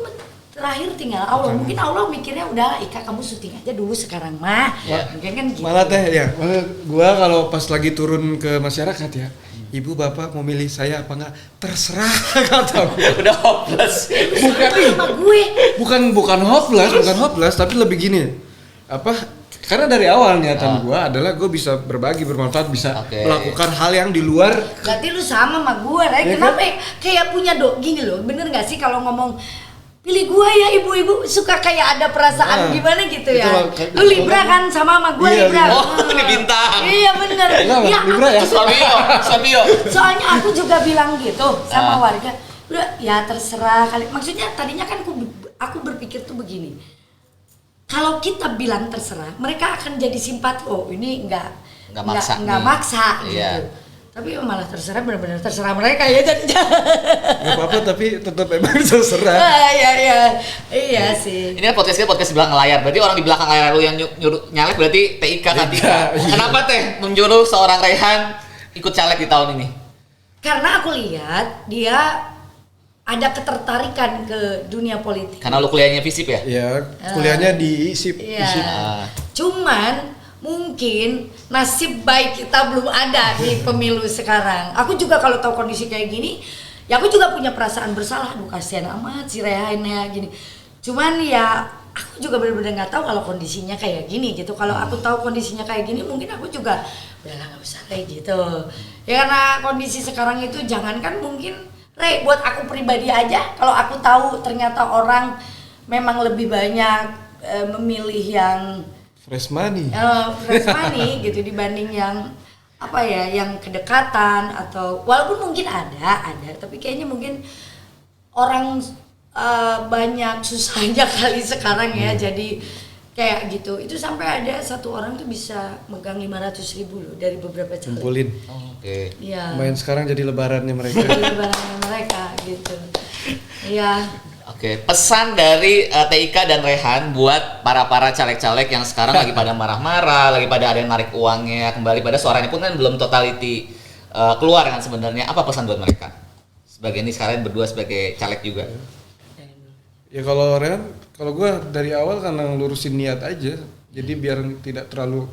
[SPEAKER 3] terakhir tinggal Allah. Mungkin Allah mikirnya udah Ika kamu syuting aja dulu sekarang mah.
[SPEAKER 1] Ya.
[SPEAKER 3] Mungkin kan gitu.
[SPEAKER 1] Malah teh ya, malah gua kalau pas lagi turun ke masyarakat ya, ibu bapak mau milih saya apa enggak, terserah kata gua.
[SPEAKER 2] Udah hopeless.
[SPEAKER 1] Bukan
[SPEAKER 3] sama gue.
[SPEAKER 1] bukan hopeless, tapi lebih gini. Karena dari awal niatan gua adalah gua bisa berbagi, bermanfaat, bisa
[SPEAKER 2] Oke.
[SPEAKER 1] melakukan hal yang di luar.
[SPEAKER 3] Berarti lu sama gue, Ray.
[SPEAKER 1] Ya
[SPEAKER 3] Kenapa
[SPEAKER 1] kan?
[SPEAKER 3] ya? Kayak punya gini loh, bener gak sih kalau ngomong pilih gue ya, ibu-ibu suka kayak ada perasaan gimana gitu ya.
[SPEAKER 1] Itulah,
[SPEAKER 3] Lu Libra kan sama gue
[SPEAKER 1] Iya,
[SPEAKER 3] Libra.
[SPEAKER 2] Libra. Oh, ini bintang.
[SPEAKER 3] Iya bener.
[SPEAKER 1] Enggak,
[SPEAKER 3] Ya,
[SPEAKER 1] Libra ya?
[SPEAKER 2] Scorpio.
[SPEAKER 3] soalnya aku juga bilang gitu sama
[SPEAKER 2] Ah.
[SPEAKER 3] warga. Udah ya terserah kali. Maksudnya tadinya kan aku berpikir tuh begini. Kalau kita bilang terserah, mereka akan jadi simpati. Oh, ini
[SPEAKER 2] Nggak maksa
[SPEAKER 3] nggak
[SPEAKER 2] nih.
[SPEAKER 3] maksa gitu.
[SPEAKER 2] Iya.
[SPEAKER 3] Tapi malah terserah, benar-benar terserah mereka ya jadinya.
[SPEAKER 1] Gak apa-apa, tapi tetap emang terserah.
[SPEAKER 3] Iya sih.
[SPEAKER 2] Ini kan podcast di belakang layar. Berarti orang di belakang layar lu yang nyuruh nyalek berarti TIK kan
[SPEAKER 1] Iya.
[SPEAKER 2] Kenapa teh menyuruh seorang Raihan ikut caleg di tahun ini?
[SPEAKER 3] Karena aku lihat dia ada ketertarikan ke dunia politik.
[SPEAKER 2] Karena lu kuliahnya FISIP ya?
[SPEAKER 1] Ya, kuliahnya di ISIP.
[SPEAKER 3] Iya.
[SPEAKER 2] Ah.
[SPEAKER 3] Cuman mungkin nasib baik kita belum ada di pemilu sekarang. Aku juga kalau tahu kondisi kayak gini, ya aku juga punya perasaan bersalah. Aduh kasihan amat si Rehannya gini. Cuman ya aku juga benar-benar nggak tahu kalau kondisinya kayak gini gitu. Kalau aku tahu kondisinya kayak gini, mungkin aku juga udahlah nggak usah kayak gitu. Ya karena kondisi sekarang itu jangankan mungkin buat aku pribadi aja, kalau aku tahu ternyata orang memang lebih banyak memilih yang
[SPEAKER 1] Fresh money.
[SPEAKER 3] fresh money gitu dibanding yang apa ya, yang kedekatan atau walaupun mungkin ada, tapi kayaknya mungkin orang banyak susahnya kali sekarang ya, jadi kayak gitu. Itu sampai ada satu orang tuh bisa megang 500.000 loh dari beberapa caleg.
[SPEAKER 1] Kumpulin.
[SPEAKER 2] Oke.
[SPEAKER 3] Iya.
[SPEAKER 1] Main sekarang jadi lebarannya mereka.
[SPEAKER 3] Dari barang mereka gitu. Iya.
[SPEAKER 2] Oke, pesan dari TIK dan Rehan buat para caleg-caleg yang sekarang lagi pada marah-marah, lagi pada ada yang narik uangnya kembali, pada suaranya pun kan belum totality keluar kan sebenarnya. Apa pesan buat mereka? Sebagai ini sekarang berdua sebagai caleg juga.
[SPEAKER 1] Ya kalau Rehan, kalau gue dari awal karena ngelurusin niat aja, jadi biar tidak terlalu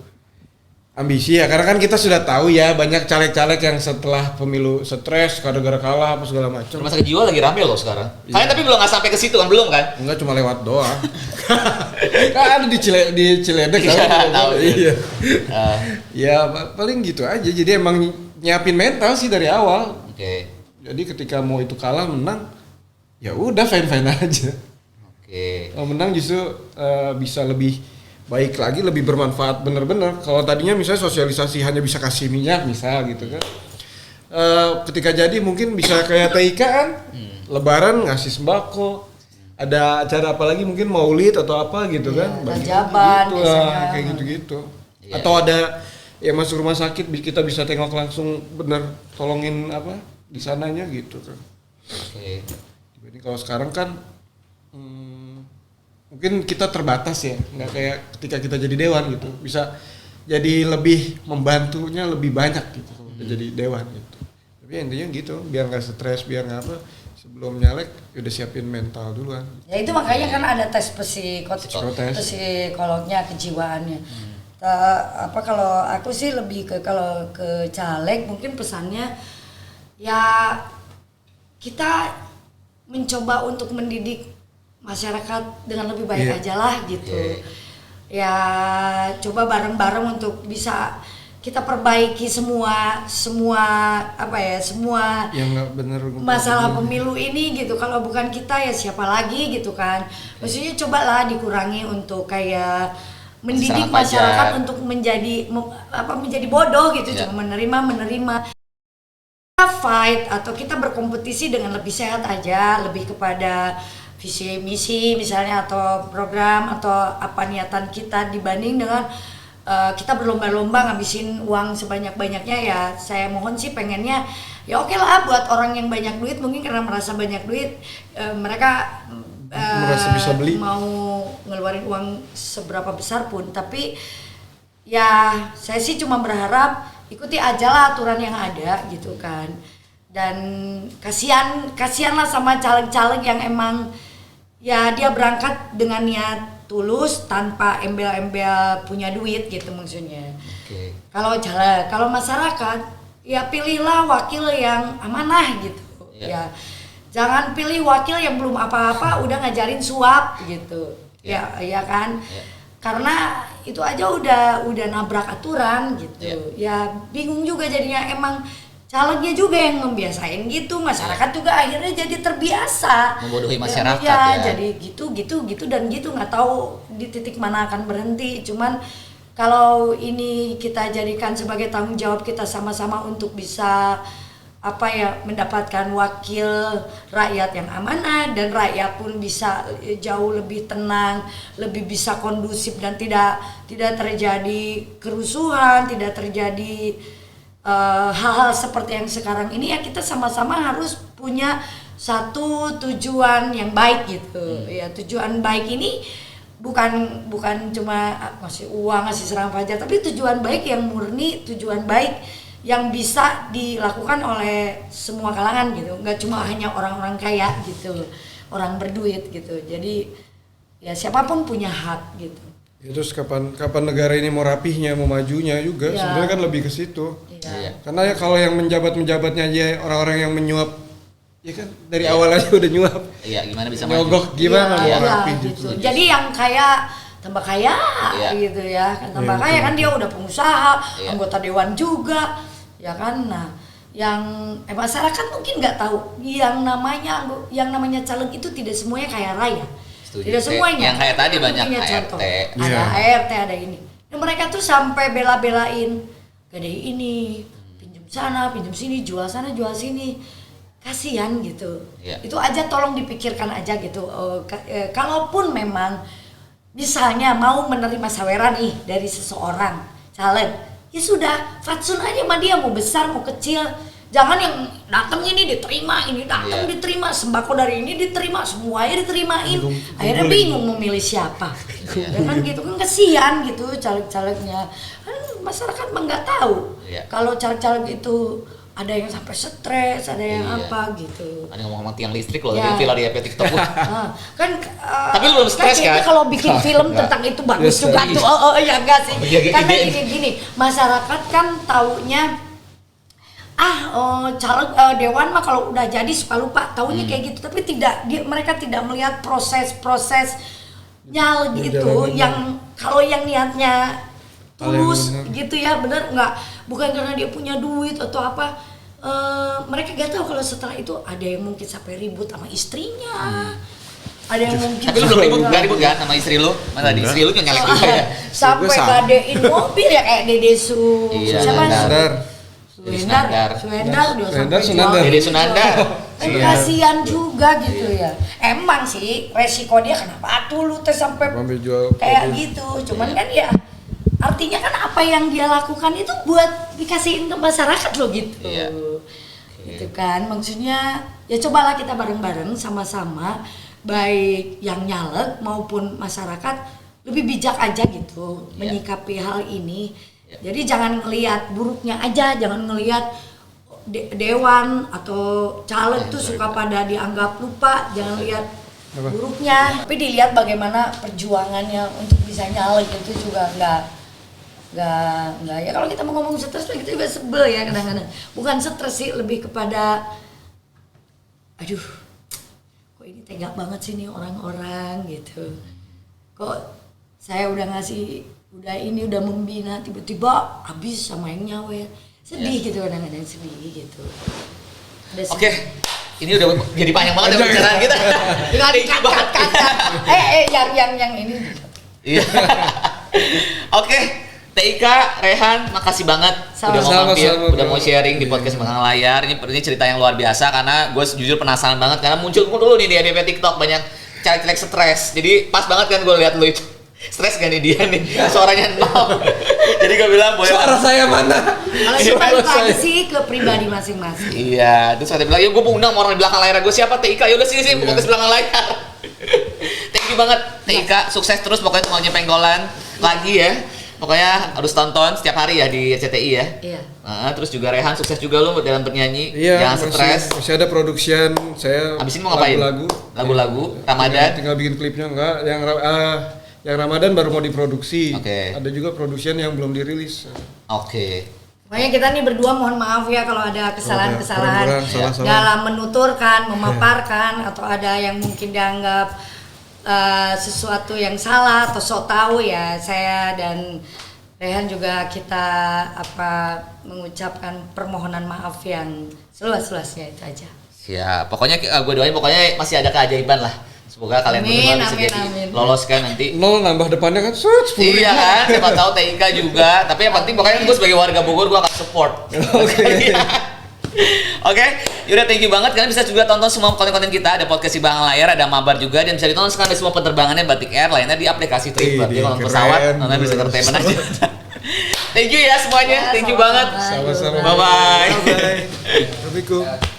[SPEAKER 1] ambisi ya, karena kan kita sudah tahu ya banyak caleg-caleg yang setelah pemilu stres gara-gara kalah apa segala macam.
[SPEAKER 2] Rumah sakit jiwa lagi rame loh sekarang. Kalian tapi belum nggak sampai ke situ kan, belum kan?
[SPEAKER 1] Enggak, cuma lewat doang. Kan ada di Ciledug
[SPEAKER 2] Iya, tahu.
[SPEAKER 1] Iya.
[SPEAKER 2] Ah,
[SPEAKER 1] Ya paling gitu aja. Jadi emang nyiapin mental sih dari awal.
[SPEAKER 2] Oke.
[SPEAKER 1] Jadi ketika mau itu kalah menang, ya udah fine-fine aja.
[SPEAKER 2] Oke.
[SPEAKER 1] Kalau menang justru bisa lebih baik lagi, lebih bermanfaat bener-bener. Kalau tadinya misalnya sosialisasi hanya bisa kasih minyak misal gitu kan. Ketika jadi mungkin bisa kayak TIK kan, Lebaran ngasih sembako. Ada acara apa lagi mungkin maulid atau apa gitu
[SPEAKER 3] Iya,
[SPEAKER 1] kan.
[SPEAKER 3] tajaban
[SPEAKER 1] Gitu
[SPEAKER 3] biasanya.
[SPEAKER 1] lah, kayak gitu-gitu.
[SPEAKER 2] Iya.
[SPEAKER 1] Atau ada ya masuk rumah sakit kita bisa tengok langsung bener tolongin apa di sananya gitu kan.
[SPEAKER 2] Oke.
[SPEAKER 1] Jadi kalau sekarang kan mungkin kita terbatas ya, nggak kayak ketika kita jadi dewan gitu, bisa jadi lebih membantunya lebih banyak gitu kalau udah jadi dewan gitu. Tapi intinya gitu, biar nggak stres, biar nggak apa, sebelum nyalek udah siapin mental duluan.
[SPEAKER 3] Ya itu makanya kan ada tes
[SPEAKER 1] Psikotes.
[SPEAKER 3] psikolognya, kejiwaannya. Apa kalau aku sih lebih ke kalau ke caleg mungkin pesannya ya kita mencoba untuk mendidik masyarakat dengan lebih baik
[SPEAKER 1] Iya.
[SPEAKER 3] aja lah gitu. Ya coba bareng-bareng untuk bisa kita perbaiki semua apa ya, semua
[SPEAKER 1] Yang nggak bener
[SPEAKER 3] masalah pemilu ini gitu. Kalau bukan kita ya siapa lagi gitu kan. Maksudnya cobalah dikurangi untuk kayak mendidik
[SPEAKER 2] Serang
[SPEAKER 3] masyarakat
[SPEAKER 2] pajak.
[SPEAKER 3] untuk menjadi menjadi bodoh gitu,
[SPEAKER 2] Ya.
[SPEAKER 3] cuma menerima. Kita fight atau kita berkompetisi dengan lebih sehat aja, lebih kepada visi misi misalnya atau program atau apa niatan kita dibanding dengan kita berlomba-lomba ngabisin uang sebanyak-banyaknya. Ya saya mohon sih pengennya ya oke lah buat orang yang banyak duit, mungkin karena merasa banyak duit mereka
[SPEAKER 1] Merasa bisa beli.
[SPEAKER 3] mau ngeluarin uang seberapa besar pun, tapi ya saya sih cuma berharap ikuti aja lah aturan yang ada gitu kan. Dan kasihanlah sama caleg-caleg yang emang ya dia berangkat dengan niat tulus tanpa embel-embel punya duit gitu maksudnya.
[SPEAKER 2] Oke.
[SPEAKER 3] Kalau caleg, kalau masyarakat ya pilihlah wakil yang amanah gitu.
[SPEAKER 2] Iya.
[SPEAKER 3] Ya jangan pilih wakil yang belum apa-apa udah ngajarin suap gitu. Ya kan?
[SPEAKER 2] Iya.
[SPEAKER 3] Karena itu aja udah nabrak aturan gitu.
[SPEAKER 2] Iya.
[SPEAKER 3] Ya bingung juga jadinya, emang calegnya juga yang membiasain gitu, masyarakat juga akhirnya jadi terbiasa
[SPEAKER 2] Membodohi masyarakat
[SPEAKER 3] ya.
[SPEAKER 2] ya.
[SPEAKER 3] Jadi gitu dan gitu, nggak tahu di titik mana akan berhenti. Cuman kalau ini kita jadikan sebagai tanggung jawab kita sama-sama untuk bisa mendapatkan wakil rakyat yang amanah, dan rakyat pun bisa jauh lebih tenang, lebih bisa kondusif dan tidak terjadi kerusuhan, tidak terjadi hal-hal seperti yang sekarang ini. Ya kita sama-sama harus punya satu tujuan yang baik gitu. Ya tujuan baik ini bukan cuma ngasih uang, ngasih serangan pajak, tapi tujuan baik yang murni, tujuan baik yang bisa dilakukan oleh semua kalangan gitu, nggak cuma hanya orang-orang kaya gitu, orang berduit gitu. Jadi ya siapapun punya hak gitu.
[SPEAKER 1] Ya, terus kapan negara ini mau rapihnya, mau majunya juga,
[SPEAKER 3] Ya.
[SPEAKER 1] sebenarnya kan lebih ke situ.
[SPEAKER 2] Iya.
[SPEAKER 1] Karena ya kalau yang menjabatnya aja orang-orang yang menyuap, ya kan dari awal aja udah nyuap,
[SPEAKER 2] Iya, gimana bisa maju?
[SPEAKER 1] nyogok gimana
[SPEAKER 3] Iya,
[SPEAKER 1] mau rapih
[SPEAKER 3] gitu.
[SPEAKER 1] gitu.
[SPEAKER 3] Jadi yang kaya tambah kaya
[SPEAKER 2] Iya.
[SPEAKER 3] gitu ya, kan tambah
[SPEAKER 1] Iya,
[SPEAKER 3] kaya
[SPEAKER 1] betul.
[SPEAKER 3] kan dia udah pengusaha,
[SPEAKER 2] Iya.
[SPEAKER 3] anggota dewan juga, ya kan. Nah, yang masyarakat mungkin nggak tahu yang namanya caleg itu tidak semuanya kaya raya.
[SPEAKER 2] Setuju.
[SPEAKER 3] Tidak semuanya.
[SPEAKER 2] Yang kayak tadi
[SPEAKER 3] Kita
[SPEAKER 2] banyak
[SPEAKER 3] punya
[SPEAKER 2] ART.
[SPEAKER 3] contoh. Ada
[SPEAKER 1] Iya.
[SPEAKER 3] ART, ada ini. Dan mereka tuh sampai bela-belain gadai ini, pinjam sana, pinjam sini, jual sana, jual sini. Kasihan gitu.
[SPEAKER 2] Iya.
[SPEAKER 3] Itu aja tolong dipikirkan aja gitu. Kalaupun memang misalnya mau menerima saweran nih dari seseorang caleg, ya sudah, fatsun aja sama dia, mau besar mau kecil. Jangan yang datang ini diterima, ini datang
[SPEAKER 2] Iya.
[SPEAKER 3] diterima, sembako dari ini diterima, semuanya diterimain. Akhirnya
[SPEAKER 1] Kumpulin.
[SPEAKER 3] bingung memilih siapa. Ya kan gitu kan, kesian gitu caleg-calegnya. Kan masyarakat mah nggak tahu.
[SPEAKER 2] Iya.
[SPEAKER 3] Kalau caleg-caleg itu ada yang sampai stres, ada yang
[SPEAKER 2] Iya.
[SPEAKER 3] apa gitu.
[SPEAKER 2] Ada ngomong tiang listrik loh,
[SPEAKER 3] Ya.
[SPEAKER 2] di villa di TikTok.
[SPEAKER 3] Kan
[SPEAKER 2] Tapi lu belum stres
[SPEAKER 3] kayaknya
[SPEAKER 2] kan?
[SPEAKER 3] kalau bikin film tentang itu bagus
[SPEAKER 1] Yes,
[SPEAKER 3] juga
[SPEAKER 1] iya.
[SPEAKER 3] tuh. Oh ya enggak sih.
[SPEAKER 2] Iya,
[SPEAKER 3] Karena
[SPEAKER 2] ide.
[SPEAKER 3] gini masyarakat kan taunya caleg dewan mah kalau udah jadi suka lupa taunya kayak gitu, tapi tidak mereka tidak melihat prosesnya gitu
[SPEAKER 1] Perjalanannya.
[SPEAKER 3] yang kalau yang niatnya tulus
[SPEAKER 1] Hal yang benar.
[SPEAKER 3] gitu ya, bener nggak, bukan karena dia punya duit atau apa. Mereka gak tahu kalau setelah itu ada yang mungkin sampai ribut sama istrinya, ada yang mungkin
[SPEAKER 2] Tapi lu belum ribut, gak ribut kan sama istri lu? Mana tadi istri lu juga nyalek juga ya?
[SPEAKER 3] sampai
[SPEAKER 1] Gue sama.
[SPEAKER 3] gadein mobil ya kayak Dede Su
[SPEAKER 2] Iya,
[SPEAKER 3] siapa?
[SPEAKER 2] Sunandar.
[SPEAKER 1] Sunandar.
[SPEAKER 3] Suendar dia
[SPEAKER 1] Sunandar,
[SPEAKER 3] sampai
[SPEAKER 1] Sunandar.
[SPEAKER 3] jual.
[SPEAKER 2] Dede Sunandar.
[SPEAKER 3] Kan kasihan juga gitu ya. Emang sih resiko dia kenapa tuh lu teh sampai
[SPEAKER 1] Sampai jual
[SPEAKER 3] kayak
[SPEAKER 1] mobil.
[SPEAKER 3] gitu. Cuman kan ya artinya kan apa yang dia lakukan itu buat dikasihin ke masyarakat loh gitu.
[SPEAKER 2] Iya.
[SPEAKER 3] Gitu kan. Maksudnya ya cobalah kita bareng-bareng sama-sama baik yang nyalek maupun masyarakat lebih bijak aja gitu
[SPEAKER 2] Iya.
[SPEAKER 3] menyikapi hal ini. Jadi jangan ngelihat buruknya aja, jangan ngelihat dewan atau caleg tuh suka pada dianggap lupa, jangan lihat
[SPEAKER 1] Apa?
[SPEAKER 3] buruknya, tapi dilihat bagaimana perjuangannya untuk bisa nyalek itu juga nggak ya. Kalau kita mau ngomong stres kita juga sebel ya kadang-kadang. Bukan stres sih, lebih kepada aduh kok ini tega banget sih nih orang-orang gitu. Kok saya udah udah membina tiba-tiba habis sama yang nyawer. Sedih gitu kadang-kadang, sedih gitu. Udah
[SPEAKER 2] Oke,
[SPEAKER 3] sedih.
[SPEAKER 2] ini udah jadi panjang banget ya pembicaraan kita.
[SPEAKER 3] Tinggal cut. Yang ini.
[SPEAKER 2] Iya. Oke, TIK, Rehan, makasih banget udah mau
[SPEAKER 1] Sama-sama,
[SPEAKER 2] mampir,
[SPEAKER 1] sama-sama,
[SPEAKER 2] udah mau
[SPEAKER 1] bro.
[SPEAKER 2] sharing di podcast Belakang Layar. Ini cerita yang luar biasa karena gue jujur penasaran banget karena muncul dulu nih di FYP TikTok banyak caleg-caleg stres. Jadi pas banget kan gue lihat lu itu. Stres gak nih dia nih? Suaranya nol. Jadi gue bilang boleh.
[SPEAKER 1] Suara saya mana?
[SPEAKER 3] Kalau itu balik lagi sih ke pribadi masing-masing.
[SPEAKER 2] Iya, terus saya bilang, ya gue mau undang orang di belakang layar gue siapa TIK, yaudah sini podcast belakang layar. Thank you banget TIK, sukses terus pokoknya semuanya penggolan lagi ya. Pokoknya harus tonton setiap hari ya di RCTI ya.
[SPEAKER 3] Iya.
[SPEAKER 2] Terus juga Rehan sukses juga lu dalam bernyanyi,
[SPEAKER 1] Iya,
[SPEAKER 2] jangan stres.
[SPEAKER 1] masih ada production saya.
[SPEAKER 2] Abis ini mau ngapain? Lagu-lagu, Ramadan.
[SPEAKER 1] Tinggal bikin klipnya enggak, yang Ramadan baru mau diproduksi.
[SPEAKER 2] Oke.
[SPEAKER 1] Ada juga production yang belum dirilis.
[SPEAKER 2] Oke.
[SPEAKER 3] Pokoknya kita nih berdua mohon maaf ya kalau ada kesalahan-kesalahan
[SPEAKER 1] Kurang-kurang, salah-salah.
[SPEAKER 3] dalam menuturkan, memaparkan atau ada yang mungkin dianggap sesuatu yang salah atau sok tahu ya. Saya dan Rehan juga kita mengucapkan permohonan maaf yang seluas-luasnya itu aja.
[SPEAKER 2] Siap. Pokoknya gue doain pokoknya masih ada keajaiban lah. Semoga kalian
[SPEAKER 3] Amin,
[SPEAKER 2] berdua bisa
[SPEAKER 3] amin,
[SPEAKER 2] jadi
[SPEAKER 3] amin.
[SPEAKER 2] lolos kan nanti.
[SPEAKER 1] Nol nambah depannya kan 10.000.
[SPEAKER 2] Iya kan, siapa tahu TIK juga. Tapi yang penting pokoknya gue sebagai warga Bogor gue akan support. Oke, yaudah thank you banget. Kalian bisa juga tonton semua konten-konten kita. Ada podcast di belakang layar, ada mabar juga, dan bisa ditonton sekarang di semua penerbangannya Batik Air lainnya di aplikasi Tripper. Jadi kalau
[SPEAKER 1] keren.
[SPEAKER 2] pesawat, nonton bisa entertainment aja. Thank you ya semuanya, thank you banget.
[SPEAKER 1] Sama-sama.
[SPEAKER 2] Bye-bye.
[SPEAKER 1] Bye-bye. Assalamualaikum.